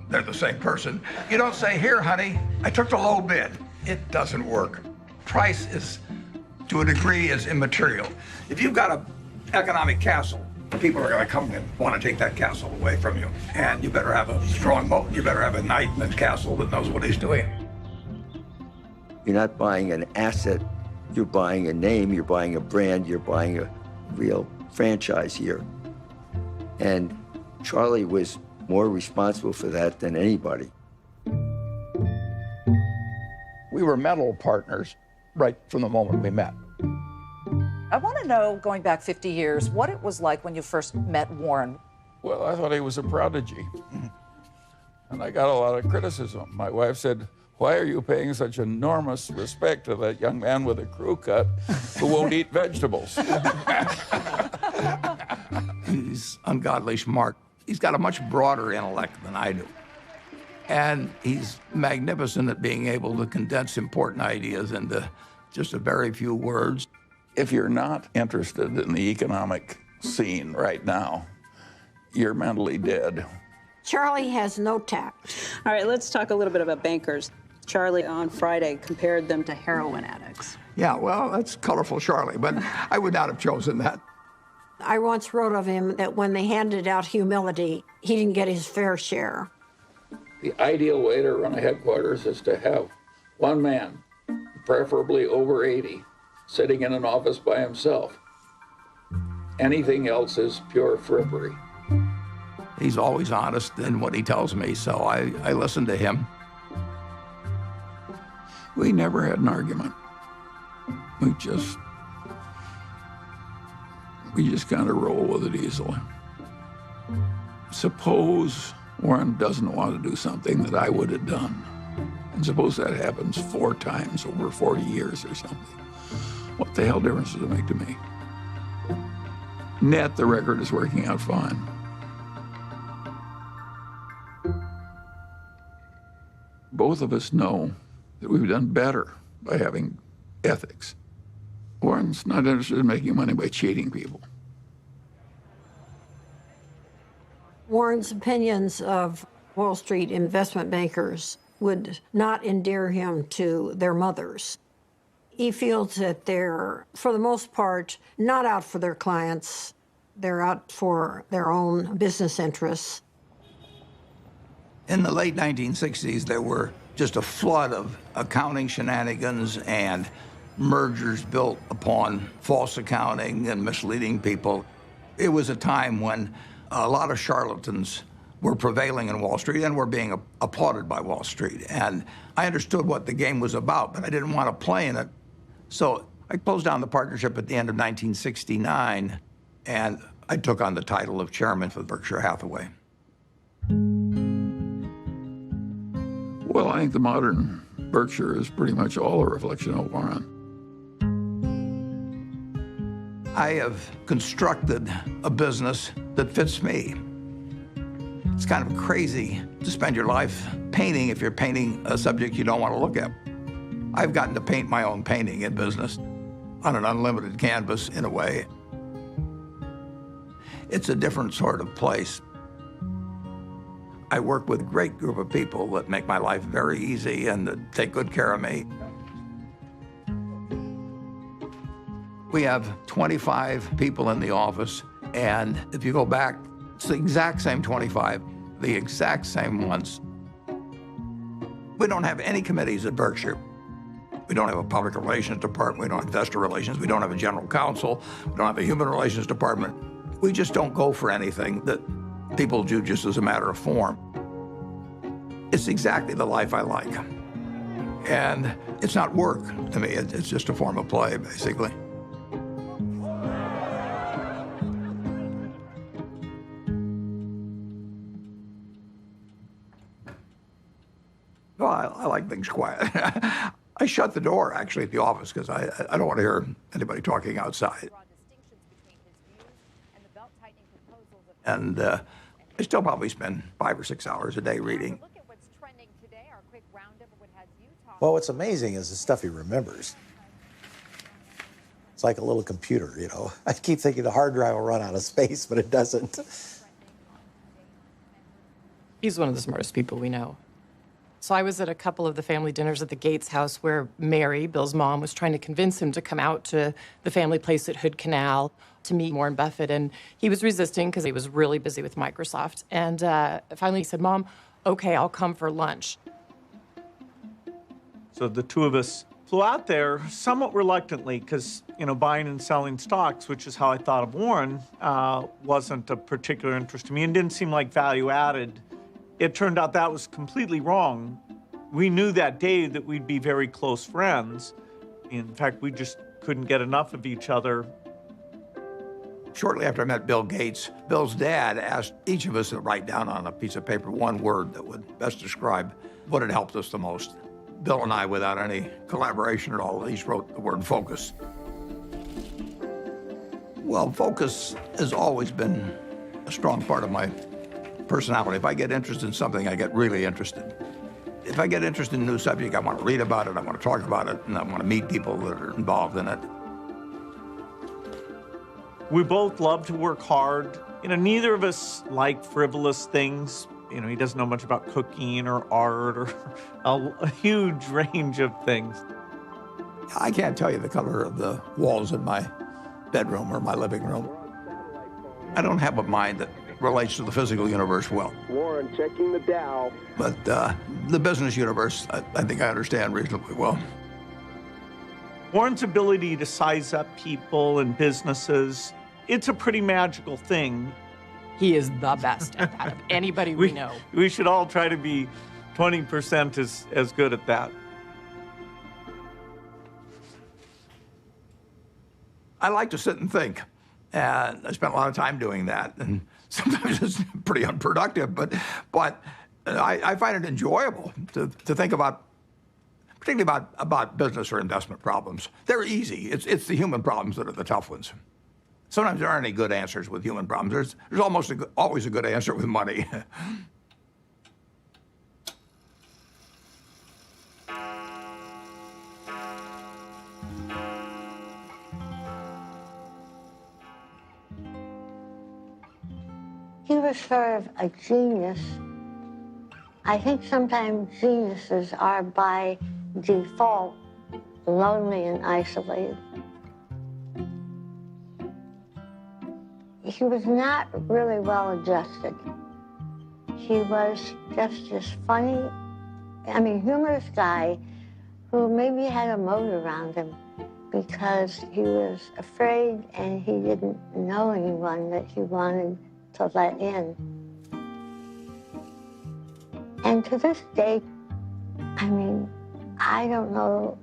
Speaker 10: they're the same person, you don't say, here, honey, I took the low bid. It doesn't work. Price is, to a degree, is immaterial. If you've got an economic castle, people are going to come and want to take that castle away from you. And you better have a strong moat. You better have a knight in the castle that knows what he's doing.
Speaker 1: You're not buying an asset, you're buying a name, you're buying a brand, you're buying a real franchise here. And Charlie was more responsible for that than anybody.
Speaker 10: We were mental partners right from the moment we met.
Speaker 5: I want to know, going back 50 years, what it was like when you first met Warren.
Speaker 3: Well, I thought he was a prodigy. And I got a lot of criticism. My wife said, why are you paying such enormous respect to that young man with a crew cut who won't eat vegetables?
Speaker 10: He's ungodly smart. He's got a much broader intellect than I do. And he's magnificent at being able to condense important ideas into just a very few words.
Speaker 3: If you're not interested in the economic scene right now, you're mentally dead.
Speaker 13: Charlie has no tact.
Speaker 6: All right, let's talk a little bit about bankers. Charlie on Friday compared them to heroin addicts.
Speaker 10: Yeah, well, that's colorful, Charlie, but I would not have chosen that.
Speaker 13: I once wrote of him that when they handed out humility, he didn't get his fair share.
Speaker 3: The ideal way to run a headquarters is to have one man, preferably over 80, sitting in an office by himself. Anything else is pure frippery.
Speaker 10: He's always honest in what he tells me, so I listen to him. We never had an argument. We just kind of roll with it easily. Suppose Warren doesn't want to do something that I would have done. And suppose that happens 4 times over 40 years or something. What the hell difference does it make to me? Net, the record is working out fine. Both of us know that we've done better by having ethics. Warren's not interested in making money by cheating people.
Speaker 13: Warren's opinions of Wall Street investment bankers would not endear him to their mothers. He feels that they're, for the most part, not out for their clients. They're out for their own business interests.
Speaker 10: In the late 1960s, there were just a flood of accounting shenanigans and mergers built upon false accounting and misleading people. It was a time when a lot of charlatans were prevailing in Wall Street and were being applauded by Wall Street. And I understood what the game was about, but I didn't want to play in it. So I closed down the partnership at the end of 1969, and I took on the title of chairman for Berkshire Hathaway.
Speaker 3: Well, I think the modern Berkshire is pretty much all a reflection of Warren.
Speaker 10: I have constructed a business that fits me. It's kind of crazy to spend your life painting if you're painting a subject you don't want to look at. I've gotten to paint my own painting in business on an unlimited canvas, in a way. It's a different sort of place. I work with a great group of people that make my life very easy and that take good care of me. We have 25 people in the office, and if you go back, it's the exact same 25, the exact same ones. We don't have any committees at Berkshire. We don't have a public relations department, we don't have investor relations, we don't have a general counsel, we don't have a human relations department. We just don't go for anything that people do just as a matter of form. It's exactly the life I like. And it's not work to me, it's just a form of play, basically. Well, I like things quiet. I shut the door, actually, at the office because I don't want to hear anybody talking outside. And I still probably spend 5 or 6 hours a day reading.
Speaker 24: Well, what's amazing is the stuff he remembers. It's like a little computer, you know. I keep thinking the hard drive will run out of space, but it doesn't.
Speaker 7: He's one of the smartest people we know. So I was at a couple of the family dinners at the Gates house where Mary, Bill's mom, was trying to convince him to come out to the family place at Hood Canal to meet Warren Buffett. And he was resisting because he was really busy with Microsoft. And finally he said, Mom, okay, I'll come for lunch.
Speaker 8: So the two of us flew out there somewhat reluctantly because, you know, buying and selling stocks, which is how I thought of Warren, wasn't a particular interest to me and didn't seem like value added. It turned out that was completely wrong. We knew that day that we'd be very close friends. In fact, we just couldn't get enough of each other.
Speaker 10: Shortly after I met Bill Gates, Bill's dad asked each of us to write down on a piece of paper one word that would best describe what had helped us the most. Bill and I, without any collaboration at all, each wrote the word focus. Well, focus has always been a strong part of my personality. If I get interested in something, I get really interested. If I get interested in a new subject, I want to read about it, I want to talk about it, and I want to meet people that are involved in it.
Speaker 8: We both love to work hard. You know, neither of us like frivolous things. You know, he doesn't know much about cooking or art or a huge range of things.
Speaker 10: I can't tell you the color of the walls in my bedroom or my living room. I don't have a mind that relates to the physical universe well.
Speaker 12: Warren, checking the Dow.
Speaker 10: But the business universe, I think I understand reasonably well.
Speaker 8: Warren's ability to size up people and businesses, it's a pretty magical thing.
Speaker 7: He is the best at that of anybody we know.
Speaker 8: We should all try to be 20% as good at that.
Speaker 10: I like to sit and think, and I spent a lot of time doing that. And sometimes it's pretty unproductive, but I find it enjoyable to think about, particularly about business or investment problems. They're easy. It's the human problems that are the tough ones. Sometimes there aren't any good answers with human problems. There's almost always a good answer with money.
Speaker 21: He was sort of a genius. I think sometimes geniuses are by default lonely and isolated. He was not really well adjusted. He was just this funny, humorous guy who maybe had a moat around him because he was afraid and he didn't know anyone that he wanted to let in. And to this day, I don't know,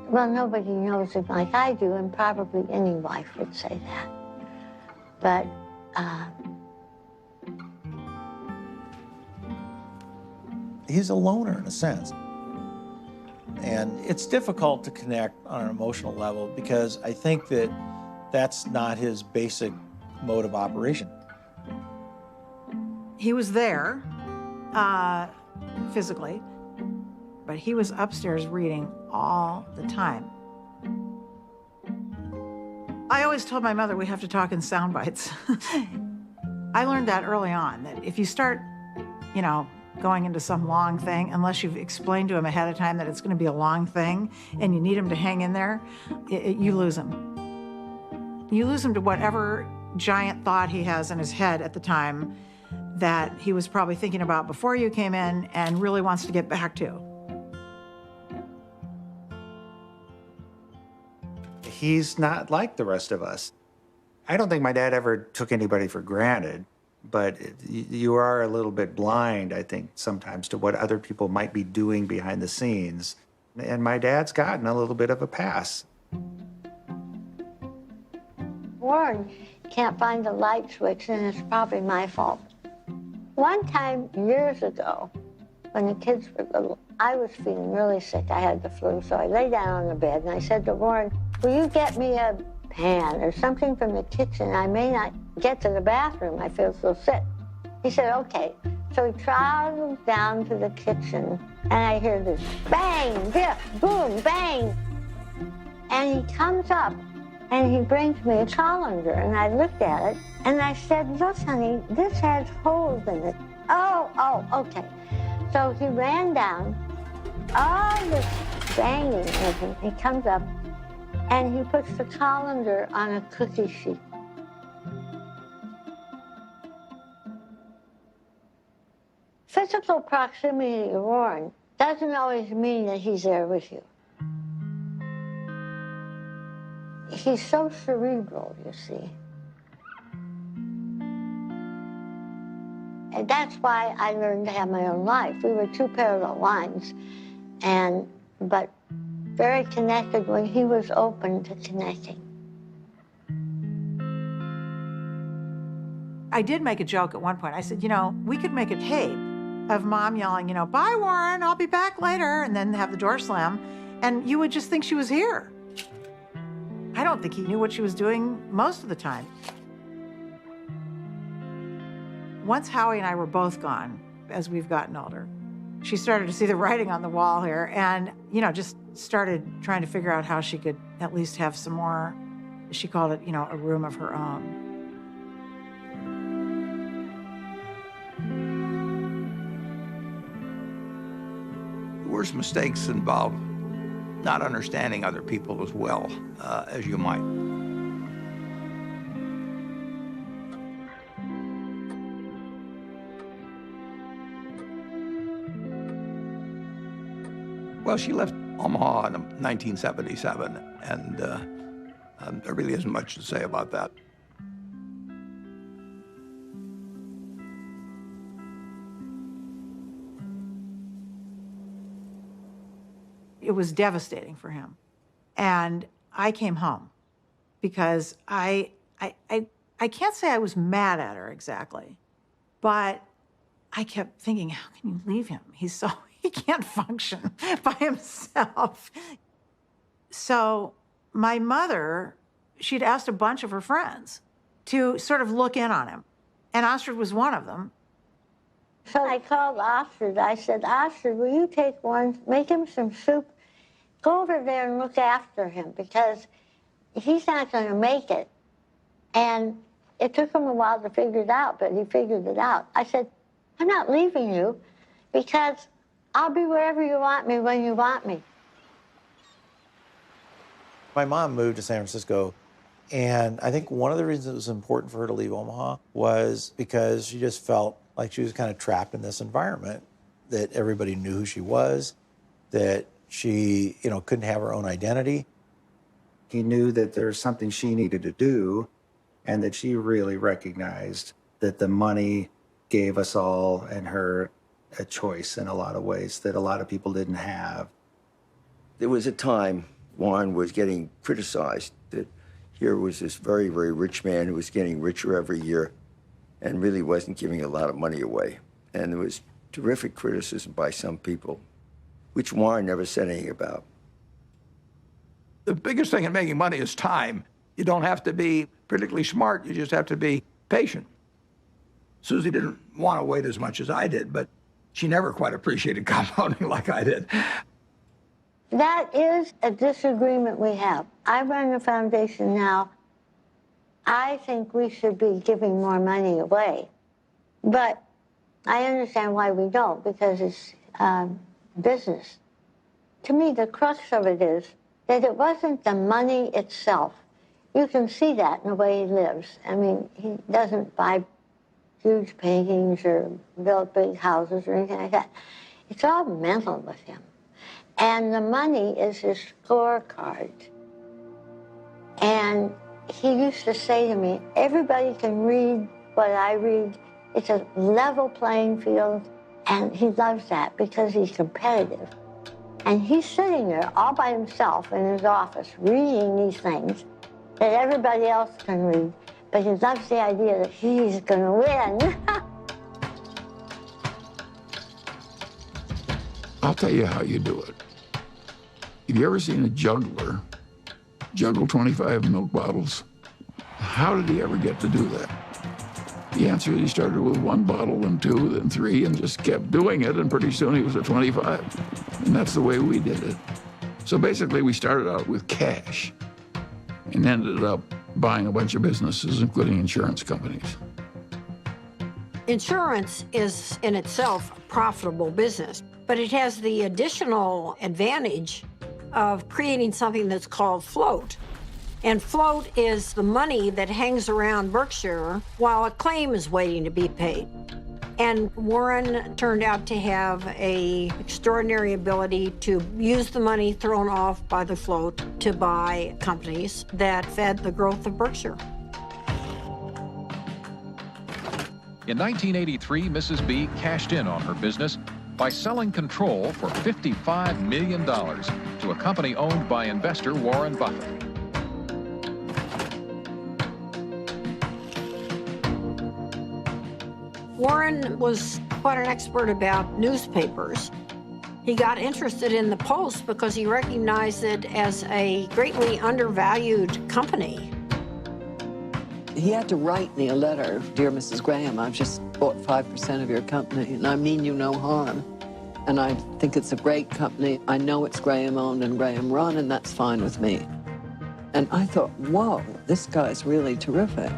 Speaker 21: well, nobody knows him like I do, and probably any wife would say that. But
Speaker 24: he's a loner in a sense. And it's difficult to connect on an emotional level because I think that that's not his basic mode of operation.
Speaker 26: He was there physically, but he was upstairs reading all the time. I always told my mother we have to talk in sound bites. I learned that early on, that if you start, going into some long thing, unless you've explained to him ahead of time that it's going to be a long thing and you need him to hang in there, you lose him. You lose him to whatever giant thought he has in his head at the time that he was probably thinking about before you came in and really wants to get back to.
Speaker 25: He's not like the rest of us. I don't think my dad ever took anybody for granted, but you are a little bit blind, I think, sometimes to what other people might be doing behind the scenes. And my dad's gotten a little bit of a pass.
Speaker 21: Warren can't find the light switch, and it's probably my fault. One time, years ago, when the kids were little, I was feeling really sick. I had the flu, so I lay down on the bed, and I said to Warren, will you get me a pan or something from the kitchen? I may not get to the bathroom. I feel so sick. He said, okay. So he trotted down to the kitchen, and I hear this bang, biff, boom, bang. And he comes up and he brings me a colander, and I looked at it and I said, look, honey, this has holes in it. Oh, okay. So he ran down, all this banging with him. He comes up and he puts the colander on a cookie sheet. Physical proximity to Warren doesn't always mean that he's there with you. He's so cerebral, you see. And that's why I learned to have my own life. We were two parallel lines, but very connected when he was open to connecting.
Speaker 26: I did make a joke at one point. I said, we could make a tape of Mom yelling, bye, Warren, I'll be back later, and then have the door slam, and you would just think she was here. I don't think he knew what she was doing most of the time. Once Howie and I were both gone, as we've gotten older, she started to see the writing on the wall here and, just started trying to figure out how she could at least have some more, she called it, a room of her own.
Speaker 10: The worst mistakes involve not understanding other people as well as you might. Well, she left Omaha in 1977, and there really isn't much to say about that.
Speaker 26: It was devastating for him. And I came home because I can't say I was mad at her exactly, but I kept thinking, how can you leave him? He can't function by himself. So my mother, she'd asked a bunch of her friends to sort of look in on him. And Astrid was one of them.
Speaker 21: So I called Astrid. I said, Astrid, will you take one, make him some soup, go over there and look after him because he's not going to make it. And it took him a while to figure it out, but he figured it out. I said, I'm not leaving you because I'll be wherever you want me when you want me.
Speaker 24: My mom moved to San Francisco, and I think one of the reasons it was important for her to leave Omaha was because she just felt like she was kind of trapped in this environment, that everybody knew who she was, that she, couldn't have her own identity.
Speaker 25: He knew that there was something she needed to do, and that she really recognized that the money gave us all and her a choice in a lot of ways that a lot of people didn't have.
Speaker 1: There was a time Warren was getting criticized that here was this very, very rich man who was getting richer every year and really wasn't giving a lot of money away. And there was terrific criticism by some people, which Warren never said anything about.
Speaker 10: The biggest thing in making money is time. You don't have to be particularly smart, you just have to be patient. Susie didn't want to wait as much as I did, but she never quite appreciated compounding like I did.
Speaker 21: That is a disagreement we have. I run a foundation now. I think we should be giving more money away. But I understand why we don't, because it's business. To me, the crux of it is that it wasn't the money itself. You can see that in the way he lives. I mean, he doesn't buy huge paintings or build big houses or anything like that. It's all mental with him. And the money is his scorecard. And he used to say to me, everybody can read what I read. It's a level playing field. And he loves that because he's competitive. And he's sitting there all by himself in his office reading these things that everybody else can read. But he loves the idea that he's going to win.
Speaker 3: I'll tell you how you do it. Have you ever seen a juggler juggle 25 milk bottles? How did he ever get to do that? The answer is he started with 1 bottle, then 2, then 3, and just kept doing it, and pretty soon he was at 25. And that's the way we did it. So basically, we started out with cash and ended up buying a bunch of businesses, including insurance companies.
Speaker 13: Insurance is in itself a profitable business, but it has the additional advantage of creating something that's called float. And float is the money that hangs around Berkshire while a claim is waiting to be paid. And Warren turned out to have an extraordinary ability to use the money thrown off by the float to buy companies that fed the growth of Berkshire.
Speaker 2: In 1983, Mrs. B cashed in on her business by selling control for $55 million to a company owned by investor Warren Buffett.
Speaker 13: Warren was quite an expert about newspapers. He got interested in the Post because he recognized it as a greatly undervalued company.
Speaker 14: He had to write me a letter. Dear Mrs. Graham, I've just bought 5% of your company, and I mean you no harm. And I think it's a great company. I know it's Graham-owned and Graham-run, and that's fine with me. And I thought, whoa, this guy's really terrific.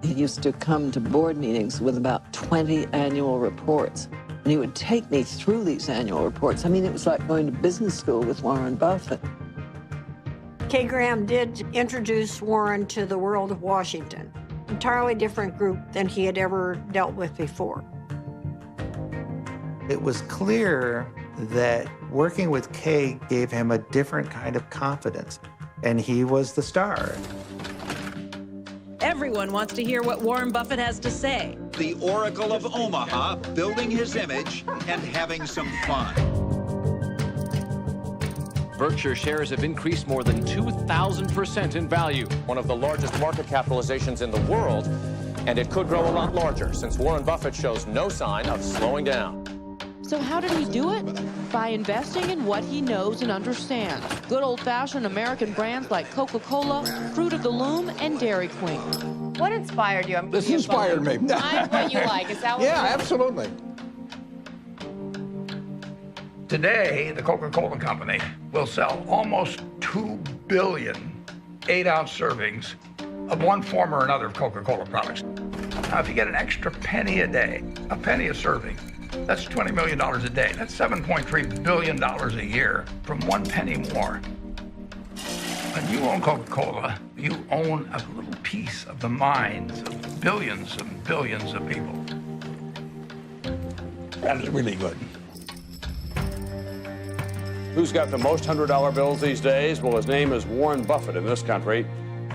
Speaker 14: He used to come to board meetings with about 20 annual reports, and he would take me through these annual reports. I mean, it was like going to business school with Warren Buffett.
Speaker 13: Kay Graham did introduce Warren to the world of Washington, entirely different group than he had ever dealt with before.
Speaker 25: It was clear that working with Kay gave him a different kind of confidence, and he was the star.
Speaker 16: Everyone wants to hear what Warren Buffett has to say.
Speaker 17: The Oracle of Omaha, building his image and having some fun.
Speaker 18: Berkshire shares have increased more than 2,000% in value.
Speaker 19: One of the largest market capitalizations in the world, and it could grow a lot larger since Warren Buffett shows no sign of slowing down.
Speaker 27: So how did he do it? By investing in what he knows and understands. Good old-fashioned American brands like Coca-Cola, Fruit of the Loom, and Dairy Queen.
Speaker 28: What inspired you?
Speaker 10: This inspired me.
Speaker 28: Find what you like. Is that what
Speaker 10: Yeah, absolutely.
Speaker 29: Today, the Coca-Cola Company will sell almost 2 billion 8-ounce servings of one form or another of Coca-Cola products. Now, if you get an extra penny a day, a penny a serving, that's $20 million a day. That's $7.3 billion a year from 1 penny more. When you own Coca-Cola, you own a little piece of the minds of billions and billions of people.
Speaker 10: That is really good.
Speaker 30: Who's got the most $100 bills these days? Well, his name is Warren Buffett in this country,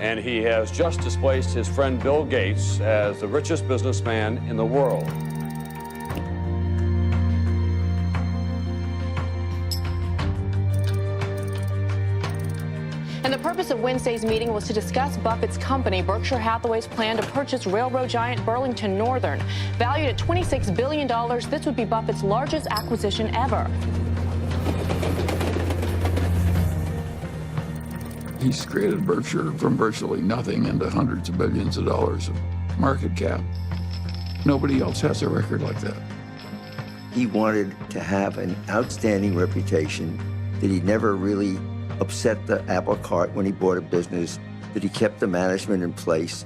Speaker 30: and he has just displaced his friend Bill Gates as the richest businessman in the world.
Speaker 27: And the purpose of Wednesday's meeting was to discuss Buffett's company, Berkshire Hathaway's plan to purchase railroad giant Burlington Northern. Valued at $26 billion, this would be Buffett's largest acquisition ever.
Speaker 3: He's created Berkshire from virtually nothing into hundreds of billions of dollars of market cap. Nobody else has a record like that.
Speaker 1: He wanted to have an outstanding reputation, that he never really upset the apple cart when he bought a business, that he kept the management in place.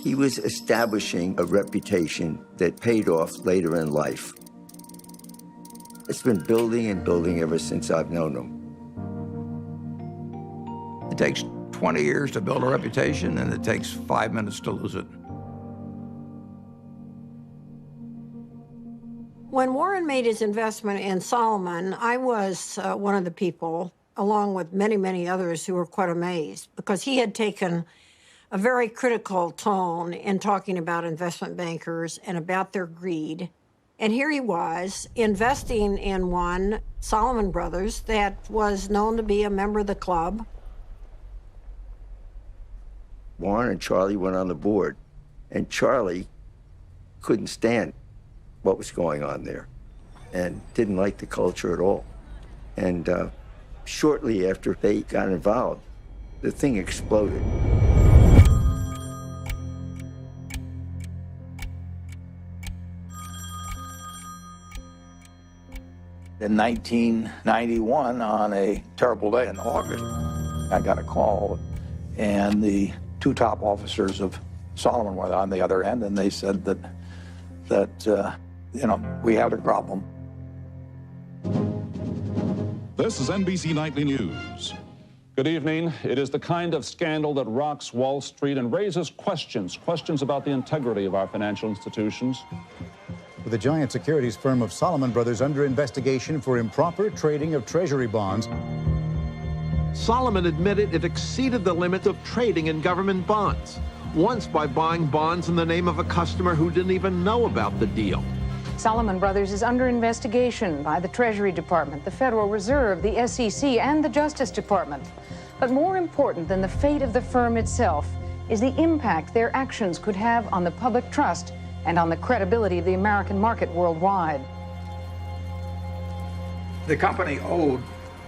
Speaker 1: He was establishing a reputation that paid off later in life. It's been building and building ever since I've known him.
Speaker 30: It takes 20 years to build a reputation, and it takes 5 minutes to lose it.
Speaker 13: When Warren made his investment in Solomon, I was one of the people, along with many, many others, who were quite amazed because he had taken a very critical tone in talking about investment bankers and about their greed. And here he was investing in one, Solomon Brothers, that was known to be a member of the club.
Speaker 1: Warren and Charlie went on the board, and Charlie couldn't stand what was going on there and didn't like the culture at all. And shortly after they got involved, the thing exploded.
Speaker 10: In 1991, on a terrible day in August, I got a call, and the two top officers of Solomon were on the other end, and they said that we had a problem.
Speaker 2: This is NBC Nightly News.
Speaker 30: Good evening. It is the kind of scandal that rocks Wall Street and raises questions about the integrity of our financial institutions.
Speaker 4: With the giant securities firm of Solomon Brothers under investigation for improper trading of treasury bonds.
Speaker 5: Solomon admitted it exceeded the limits of trading in government bonds, once by buying bonds in the name of a customer who didn't even know about the deal.
Speaker 6: Solomon Brothers is under investigation by the Treasury Department, the Federal Reserve, the SEC, and the Justice Department. But more important than the fate of the firm itself is the impact their actions could have on the public trust and on the credibility of the American market worldwide.
Speaker 10: The company owed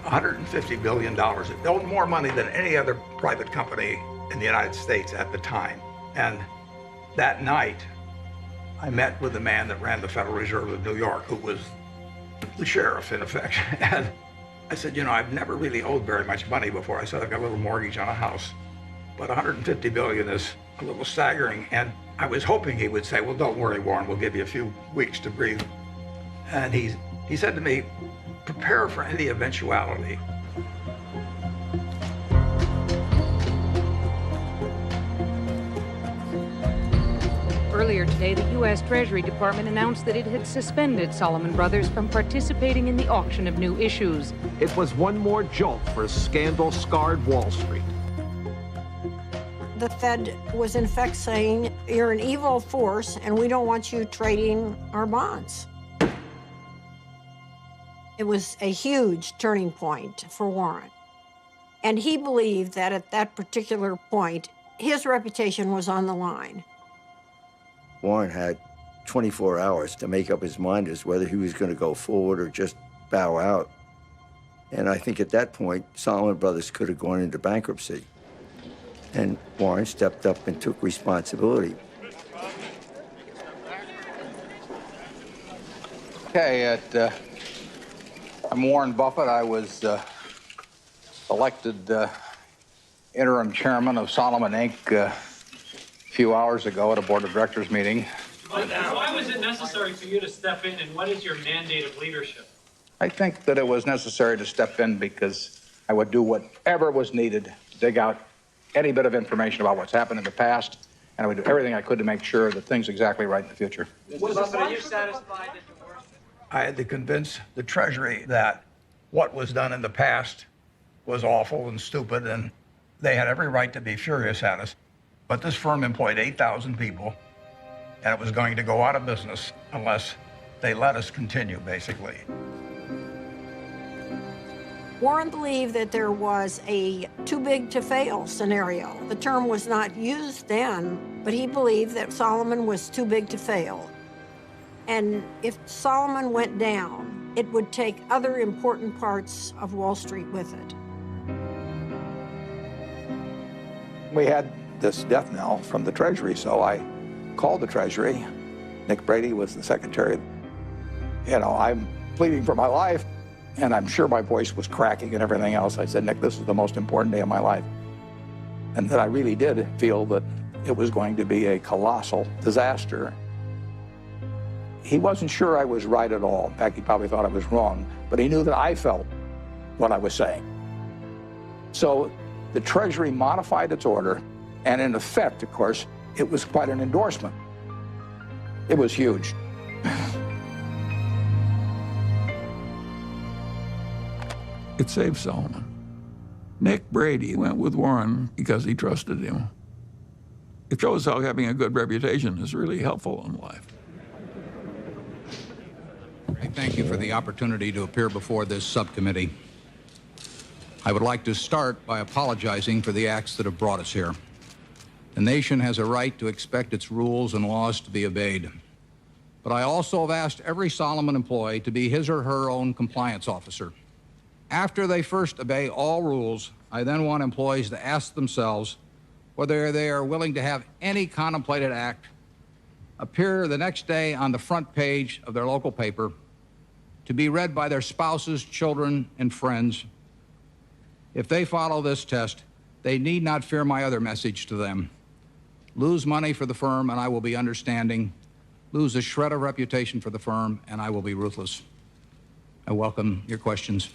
Speaker 10: $150 billion. It owed more money than any other private company in the United States at the time. And that night, I met with the man that ran the Federal Reserve of New York, who was the sheriff, in effect. And I said, I've never really owed very much money before. I said, I've got a little mortgage on a house, but $150 billion is a little staggering. And I was hoping he would say, well, don't worry, Warren, we'll give you a few weeks to breathe. And he said to me, prepare for any eventuality.
Speaker 6: Earlier today, the U.S. Treasury Department announced that it had suspended Solomon Brothers from participating in the auction of new issues.
Speaker 5: It was one more jolt for scandal-scarred Wall Street.
Speaker 13: The Fed was in effect saying, you're an evil force and we don't want you trading our bonds. It was a huge turning point for Warren. And he believed that at that particular point, his reputation was on the line.
Speaker 1: Warren had 24 hours to make up his mind as whether he was going to go forward or just bow out. And I think at that point, Solomon Brothers could have gone into bankruptcy. And Warren stepped up and took responsibility.
Speaker 10: Okay, I'm Warren Buffett. I was elected interim chairman of Solomon Inc. A few hours ago at a board of directors meeting.
Speaker 9: Why was it necessary for you to step in, and what is your mandate of leadership?
Speaker 10: I think that it was necessary to step in because I would do whatever was needed to dig out any bit of information about what's happened in the past, and I would do everything I could to make sure that things are exactly right in the future.
Speaker 9: Are you satisfied that
Speaker 10: I had to convince the Treasury that what was done in the past was awful and stupid, and they had every right to be furious at us. But this firm employed 8,000 people, and it was going to go out of business unless they let us continue, basically.
Speaker 13: Warren believed that there was a too big to fail scenario. The term was not used then, but he believed that Solomon was too big to fail. And if Solomon went down, it would take other important parts of Wall Street with it.
Speaker 10: We had this death knell from the Treasury, so I called the Treasury. Nick Brady was the secretary. I'm pleading for my life, and I'm sure my voice was cracking and everything else. I said, Nick, this is the most important day of my life. And that I really did feel that it was going to be a colossal disaster. He wasn't sure I was right at all. In fact, he probably thought I was wrong, but he knew that I felt what I was saying. So the Treasury modified its order, and in effect, of course, it was quite an endorsement. It was huge.
Speaker 3: It saved Solomon. Nick Brady went with Warren because he trusted him. It shows how having a good reputation is really helpful in life.
Speaker 11: I thank you for the opportunity to appear before this subcommittee. I would like to start by apologizing for the acts that have brought us here. The nation has a right to expect its rules and laws to be obeyed. But I also have asked every Solomon employee to be his or her own compliance officer. After they first obey all rules, I then want employees to ask themselves whether they are willing to have any contemplated act appear the next day on the front page of their local paper to be read by their spouses, children, and friends. If they follow this test, they need not fear my other message to them. Lose money for the firm, and I will be understanding. Lose a shred of reputation for the firm, and I will be ruthless. I welcome your questions.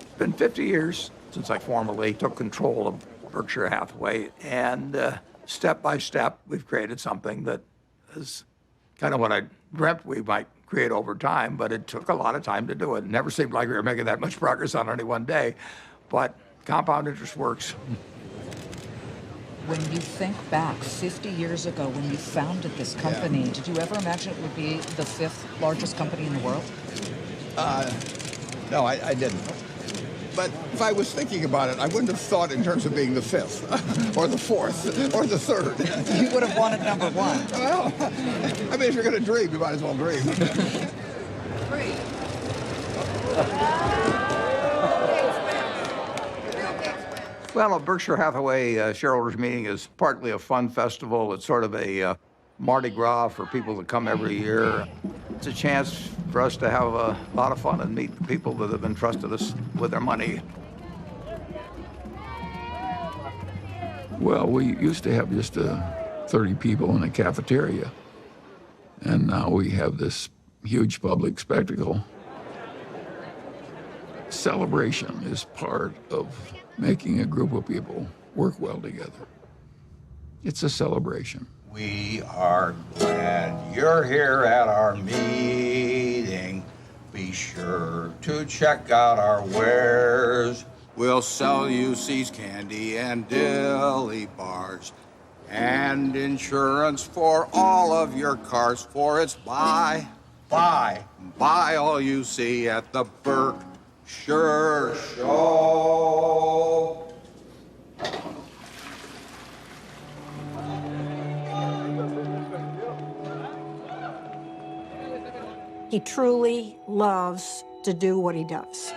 Speaker 29: It's been 50 years since I formally took control of Berkshire Hathaway, and step by step, we've created something that is kind of what I dreamt we might create over time, but it took a lot of time to do it. It never seemed like we were making that much progress on any one day, but compound interest works.
Speaker 7: When you think back 50 years ago when you founded this company, did you ever imagine it would be the 5th largest company in the world?
Speaker 8: No, I didn't. But if I was thinking about it, I wouldn't have thought in terms of being the 5th, or the 4th, or the 3rd.
Speaker 7: You would have wanted number 1.
Speaker 8: Well, I mean, if you're going to dream, you might as well dream.
Speaker 29: Well, a Berkshire Hathaway shareholders meeting is partly a fun festival. It's sort of a Mardi Gras for people that come every year. It's a chance for us to have a lot of fun and meet the people that have entrusted us with their money.
Speaker 3: Well, we used to have just 30 people in a cafeteria, and now we have this huge public spectacle. Celebration is part of making a group of people work well together. It's a celebration.
Speaker 12: We are glad you're here at our meeting. Be sure to check out our wares. We'll sell you C's candy and dilly bars and insurance for all of your cars, for it's buy all you see at the Berkshire Show.
Speaker 13: He truly loves to do what he does.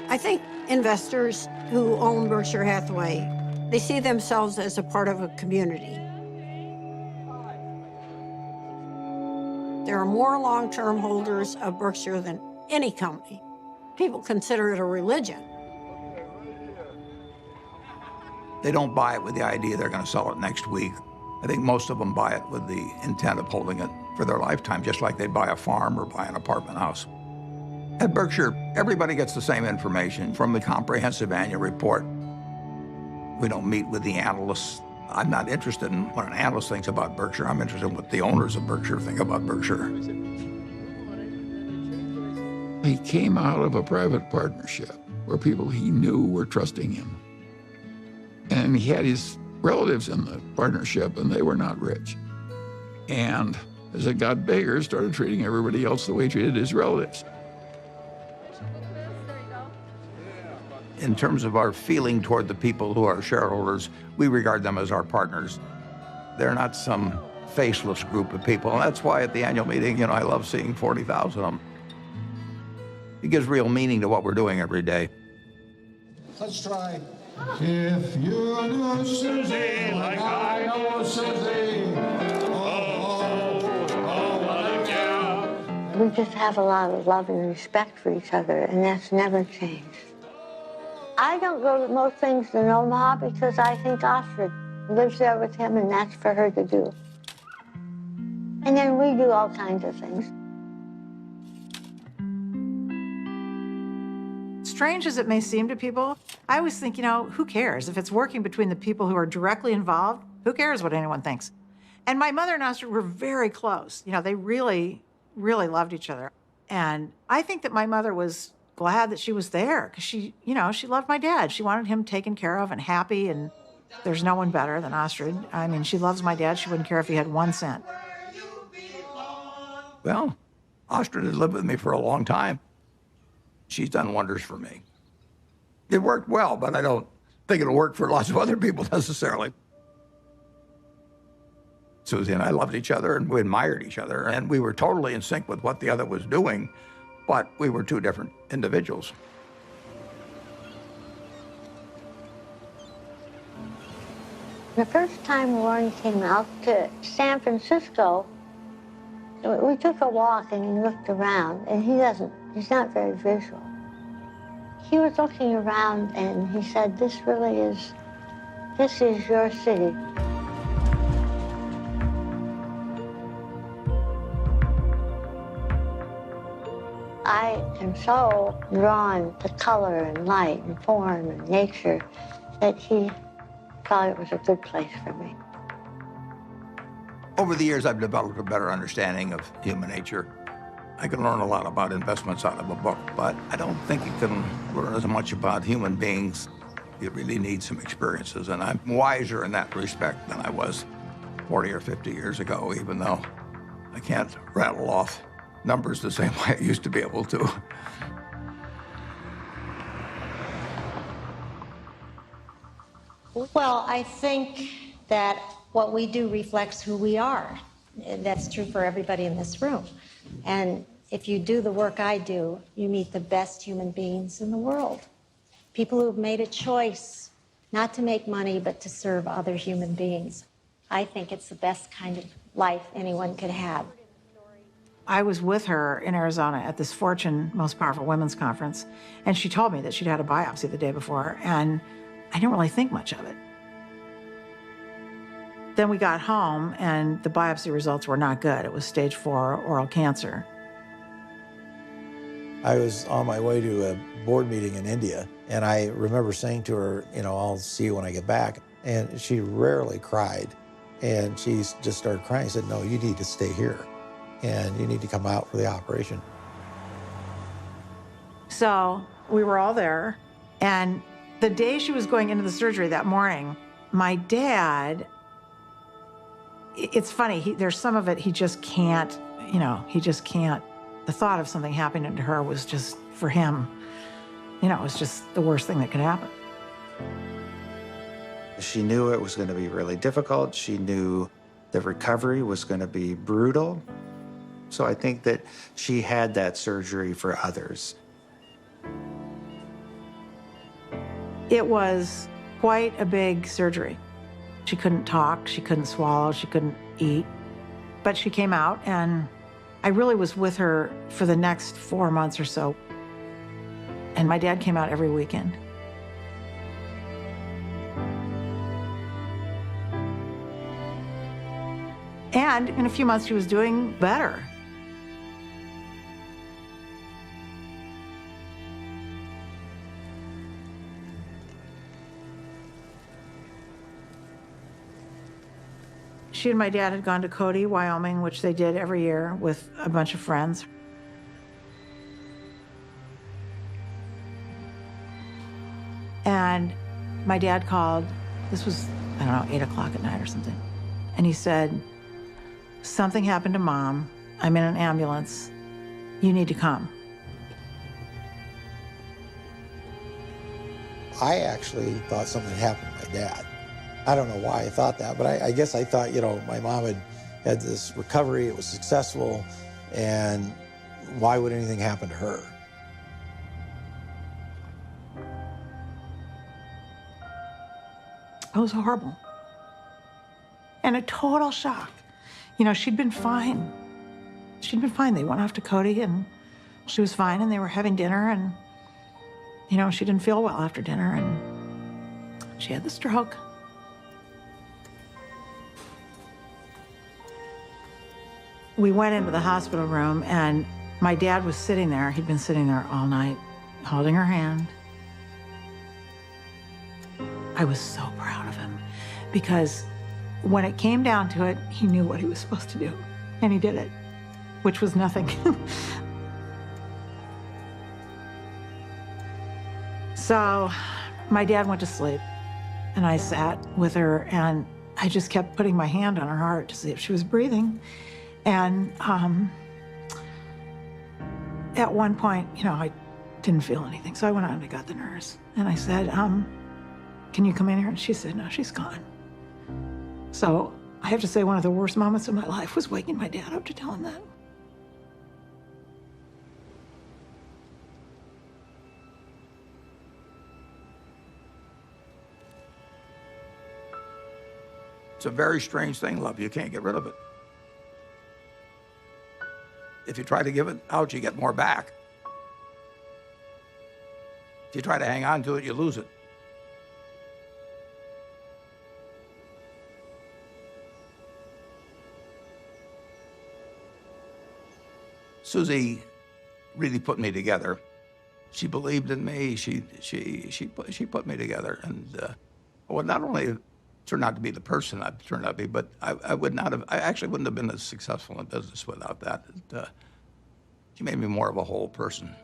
Speaker 13: I think investors who own Berkshire Hathaway, they see themselves as a part of a community. There are more long-term holders of Berkshire than any company. People consider it a religion.
Speaker 29: They don't buy it with the idea they're going to sell it next week. I think most of them buy it with the intent of holding it for their lifetime, just like they'd buy a farm or buy an apartment house. At Berkshire, everybody gets the same information from the comprehensive annual report. We don't meet with the analysts. I'm not interested in what an analyst thinks about Berkshire. I'm interested in what the owners of Berkshire think about Berkshire.
Speaker 3: He came out of a private partnership where people he knew were trusting him. And he had his relatives in the partnership, and they were not rich. And as it got bigger, started treating everybody else the way he treated his relatives.
Speaker 29: In terms of our feeling toward the people who are shareholders, we regard them as our partners. They're not some faceless group of people, and that's why at the annual meeting, I love seeing 40,000 of them. It gives real meaning to what we're doing every day.
Speaker 8: Let's try. If you knew Susie like I know Susie, what a gal.
Speaker 15: We just have a lot of love and respect for each other, and that's never changed. I don't go to most things in Omaha because I think Astrid lives there with him, and that's for her to do. And then we do all kinds of things.
Speaker 20: Strange as it may seem to people, I always think, who cares? If it's working between the people who are directly involved, who cares what anyone thinks? And my mother and Astrid were very close. They really, really loved each other. And I think that my mother was glad that she was there because she loved my dad. She wanted him taken care of and happy, and there's no one better than Astrid. I mean, she loves my dad. She wouldn't care if he had 1 cent.
Speaker 29: Well, Astrid has lived with me for a long time. She's done wonders for me. It worked well, but I don't think it'll work for lots of other people necessarily. Susie and I loved each other and we admired each other, and we were totally in sync with what the other was doing, but we were two different individuals.
Speaker 15: The first time Warren came out to San Francisco, we took a walk and he looked around, and he's not very visual. He was looking around and he said, this is your city. I am so drawn to color and light and form and nature that he thought it was a good place for me.
Speaker 29: Over the years, I've developed a better understanding of human nature. I can learn a lot about investments out of a book, but I don't think you can learn as much about human beings. You really need some experiences, and I'm wiser in that respect than I was 40 or 50 years ago, even though I can't rattle off numbers the same way I used to be able to.
Speaker 14: Well, I think that what we do reflects who we are. That's true for everybody in this room. And if you do the work I do, you meet the best human beings in the world. People who've made a choice not to make money, but to serve other human beings. I think it's the best kind of life anyone could have.
Speaker 20: I was with her in Arizona at this Fortune Most Powerful Women's Conference, and she told me that she'd had a biopsy the day before, and I didn't really think much of it. Then we got home, and the biopsy results were not good. It was stage 4 oral cancer.
Speaker 16: I was on my way to a board meeting in India, and I remember saying to her, I'll see you when I get back. And she rarely cried, and she just started crying. I said, no, you need to stay here, and you need to come out for the operation.
Speaker 20: So we were all there, and the day she was going into the surgery that morning, my dad, it's funny, there's some of it he just can't, he just can't. The thought of something happening to her was just, for him, it was just the worst thing that could happen.
Speaker 17: She knew it was going to be really difficult. She knew the recovery was going to be brutal. So I think that she had that surgery for others.
Speaker 20: It was quite a big surgery. She couldn't talk, she couldn't swallow, she couldn't eat. But she came out, and I really was with her for the next 4 months or so. And my dad came out every weekend. And in a few months, she was doing better. She and my dad had gone to Cody, Wyoming, which they did every year with a bunch of friends. And my dad called, this was, 8 o'clock at night or something. And he said, something happened to Mom. I'm in an ambulance. You need to come.
Speaker 16: I actually thought something happened to my dad. I don't know why I thought that, but I guess I thought, my mom had this recovery, it was successful, and why would anything happen to her?
Speaker 20: It was horrible. And a total shock. She'd been fine. She'd been fine. They went off to Cody, and she was fine, and they were having dinner, and, she didn't feel well after dinner, and she had the stroke. We went into the hospital room, and my dad was sitting there. He'd been sitting there all night, holding her hand. I was so proud of him, because when it came down to it, he knew what he was supposed to do, and he did it, which was nothing. So my dad went to sleep, and I sat with her, and I just kept putting my hand on her heart to see if she was breathing. And at one point, I didn't feel anything. So I went out and I got the nurse. And I said, can can you come in here? And she said, no, she's gone. So I have to say one of the worst moments of my life was waking my dad up to tell him that.
Speaker 29: It's a very strange thing, love. You can't get rid of it. If you try to give it out, you get more back. If you try to hang on to it, you lose it. Susie really put me together. She believed in me. She put me together, and well, not only turned out to be the person I've turned out to be, but I actually wouldn't have been as successful in business without that. She made me more of a whole person.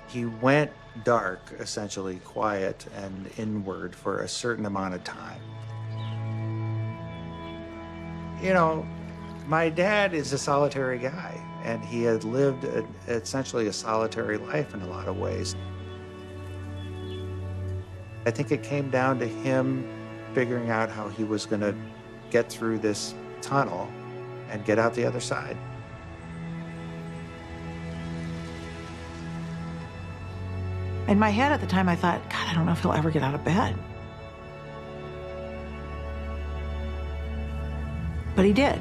Speaker 17: He went dark, essentially quiet and inward for a certain amount of time. You know, my dad is a solitary guy, and he had lived essentially a solitary life in a lot of ways. I think it came down to him figuring out how he was going to get through this tunnel and get out the other side.
Speaker 20: In my head at the time, I thought, God, I don't know if he'll ever get out of bed. But he did.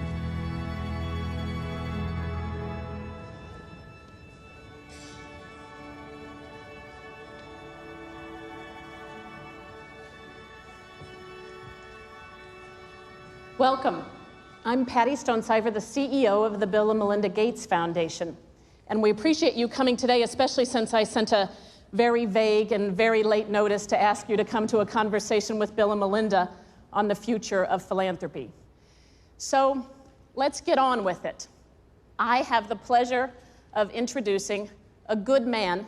Speaker 18: Welcome. I'm Patty Stonecipher, the CEO of the Bill and Melinda Gates Foundation. And we appreciate you coming today, especially since I sent a very vague and very late notice to ask you to come to a conversation with Bill and Melinda on the future of philanthropy. So let's get on with it. I have the pleasure of introducing a good man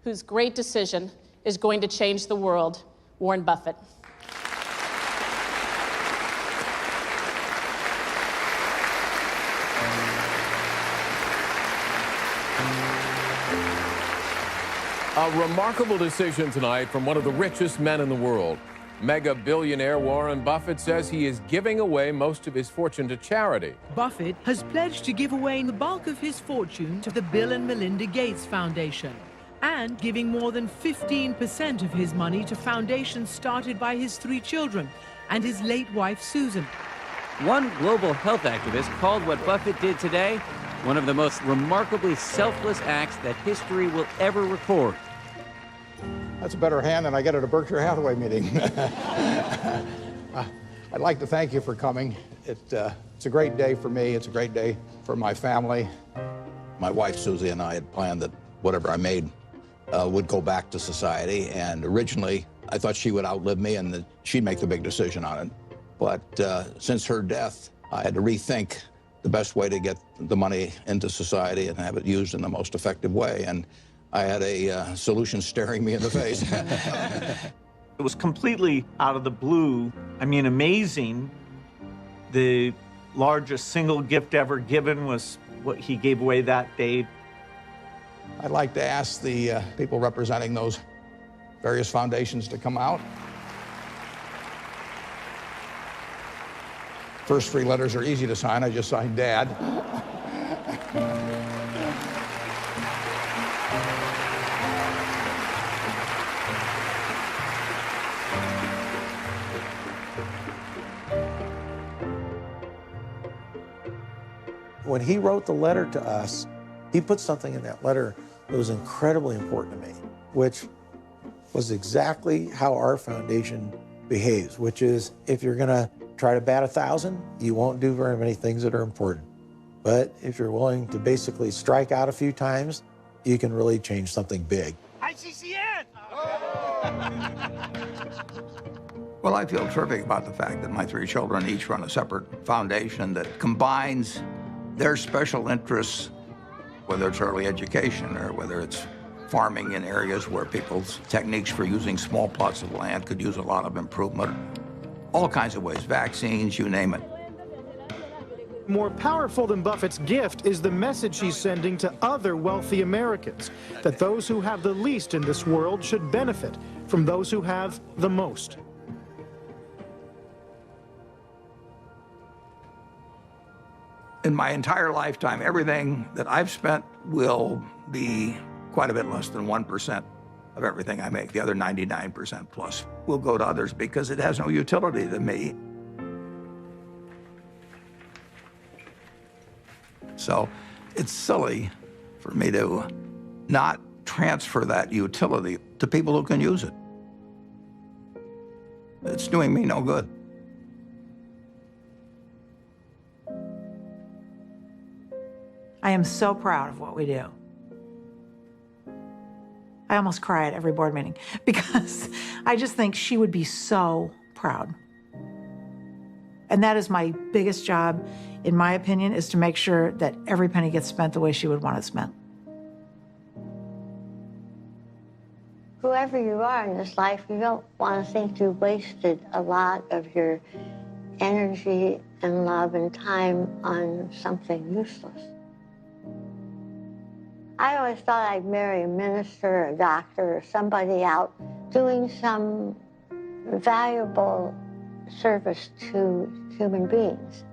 Speaker 18: whose great decision is going to change the world, Warren Buffett.
Speaker 19: A remarkable decision tonight from one of the richest men in the world. Mega billionaire Warren Buffett says he is giving away most of his fortune to charity.
Speaker 21: Buffett has pledged to give away the bulk of his fortune to the Bill and Melinda Gates Foundation, and giving more than 15% of his money to foundations started by his 3 children and his late wife, Susan.
Speaker 22: One global health activist called what Buffett did today one of the most remarkably selfless acts that history will ever record.
Speaker 10: That's a better hand than I get at a Berkshire Hathaway meeting. I'd like to thank you for coming. It's a great day for me. It's a great day for my family. My wife, Susie, and I had planned that whatever I made would go back to society. And originally, I thought she would outlive me and that she'd make the big decision on it. But since her death, I had to rethink the best way to get the money into society and have it used in the most effective way. And I had a solution staring me in the face.
Speaker 23: It was completely out of the blue. I mean, amazing. The largest single gift ever given was what he gave away that day.
Speaker 10: I'd like to ask the people representing those various foundations to come out. First 3 letters are easy to sign. I just signed Dad.
Speaker 16: When he wrote the letter to us, he put something in that letter that was incredibly important to me, which was exactly how our foundation behaves, which is if you're gonna try to bat 1,000, you won't do very many things that are important. But if you're willing to basically strike out a few times, you can really change something big.
Speaker 29: ICCN! Well, I feel terrific about the fact that my 3 children each run a separate foundation that combines their special interests, whether it's early education or whether it's farming in areas where people's techniques for using small plots of land could use a lot of improvement. All kinds of ways, vaccines, you name it.
Speaker 2: More powerful than Buffett's gift is the message he's sending to other wealthy Americans, that those who have the least in this world should benefit from those who have the most.
Speaker 29: In my entire lifetime, everything that I've spent will be quite a bit less than 1% of everything I make. The other 99% plus will go to others because it has no utility to me. So it's silly for me to not transfer that utility to people who can use it. It's doing me no good.
Speaker 20: I am so proud of what we do. I almost cry at every board meeting because I just think she would be so proud. And that is my biggest job, in my opinion, is to make sure that every penny gets spent the way she would want it spent.
Speaker 15: Whoever you are in this life, you don't want to think you wasted a lot of your energy and love and time on something useless. I always thought I'd marry a minister or a doctor or somebody out doing some valuable service to human beings.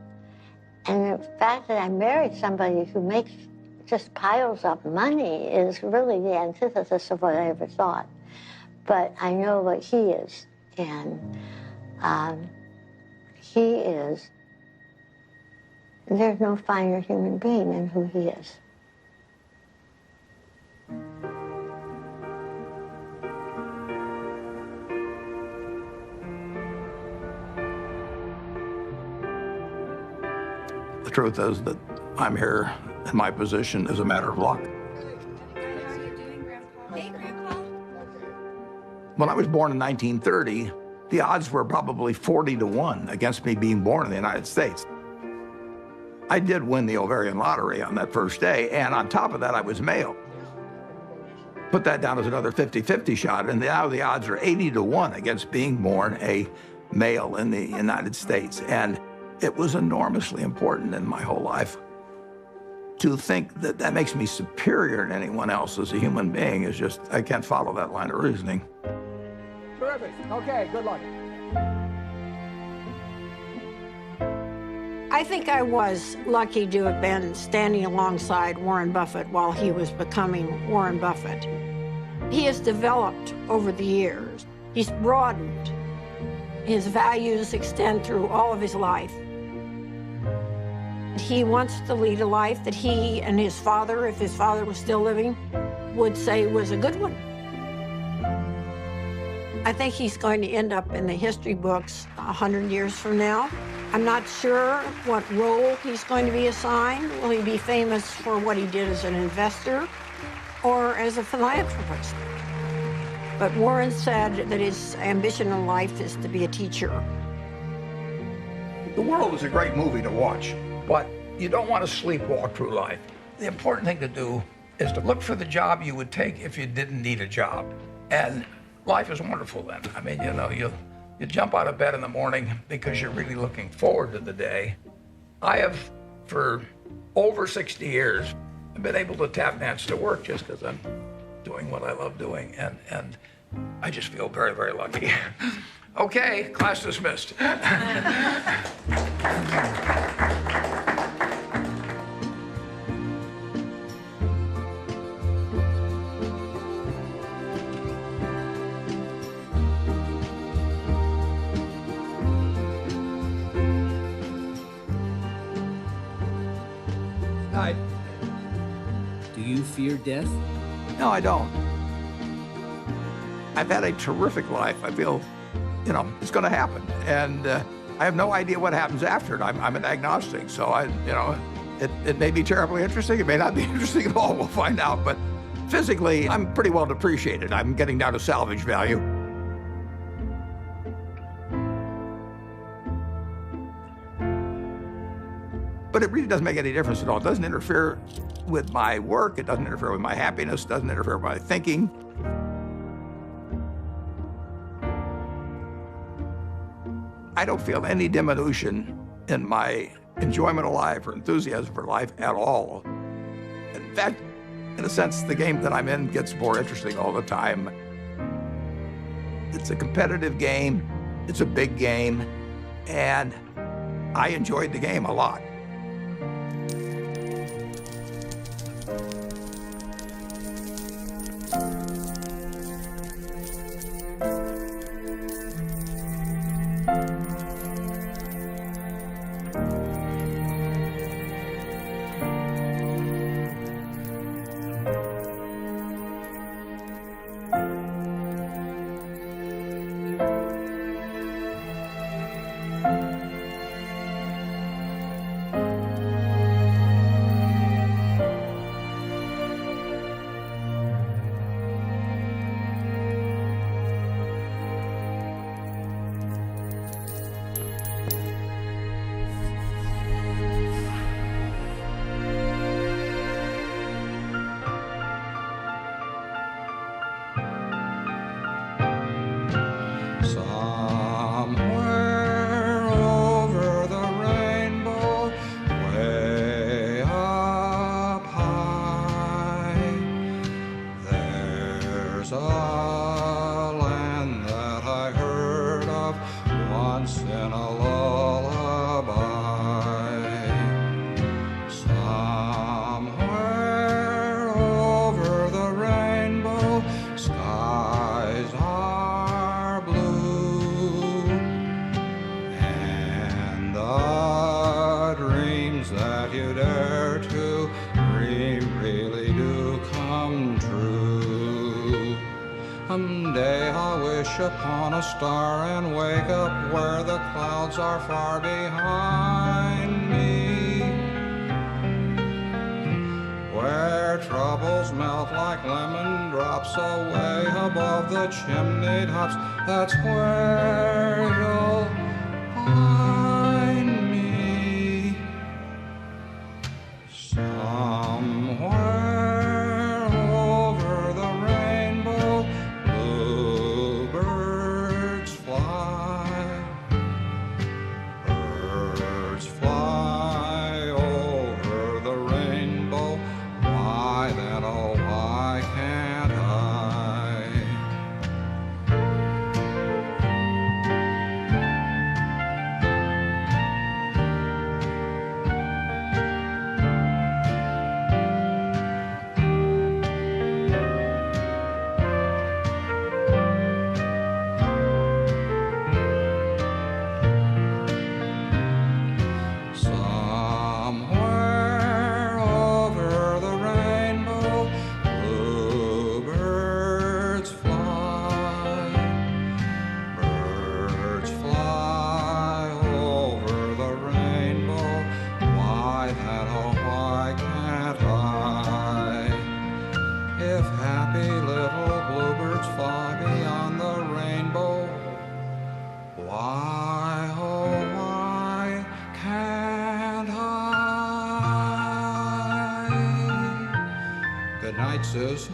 Speaker 15: And the fact that I married somebody who makes just piles of money is really the antithesis of what I ever thought. But I know what he is, and he is, there's no finer human being than who he is.
Speaker 29: The truth is that I'm here in my position as a matter of luck. When I was born in 1930, the odds were probably 40-1 against me being born in the United States. I did win the ovarian lottery on that first day, and on top of that, I was male. Put that down as another 50-50 shot, and now the odds are 80-1 against being born a male in the United States. And it was enormously important in my whole life. To think that that makes me superior to anyone else as a human being is just, I can't follow that line of reasoning.
Speaker 2: Terrific. Okay, good luck.
Speaker 13: I think I was lucky to have been standing alongside Warren Buffett while he was becoming Warren Buffett. He has developed over the years. He's broadened. His values extend through all of his life. He wants to lead a life that he and his father, if his father was still living, would say was a good one. I think he's going to end up in the history books 100 years from now. I'm not sure what role he's going to be assigned. Will he be famous for what he did as an investor or as a philanthropist? But Warren said that his ambition in life is to be a teacher.
Speaker 29: The world is a great movie to watch, but you don't want to sleepwalk through life. The important thing to do is to look for the job you would take if you didn't need a job. And life is wonderful then. I mean, you know, you jump out of bed in the morning because you're really looking forward to the day. I have, for over 60 years, been able to tap dance to work just because I'm doing what I love doing. And I just feel very, very lucky. Okay, class dismissed.
Speaker 4: Do you fear death?
Speaker 29: No, I don't. I've had a terrific life. I feel, you know, it's going to happen. And I have no idea what happens after it. I'm an agnostic, so it may be terribly interesting. It may not be interesting at all. We'll find out. But physically, I'm pretty well depreciated. I'm getting down to salvage value. But it really doesn't make any difference at all. It doesn't interfere with my work. It doesn't interfere with my happiness. It doesn't interfere with my thinking. I don't feel any diminution in my enjoyment of life or enthusiasm for life at all. In fact, in a sense, the game that I'm in gets more interesting all the time. It's a competitive game, it's a big game, and I enjoyed the game a lot.
Speaker 11: Upon a star and wake up where the clouds are far behind me, where troubles melt like lemon drops away above the chimney tops. That's where you'll find me, somewhere over the rainbow. Birds fly over the rainbow. Why then, oh, why can't I? Why, oh, why can't I? Good night, Susan.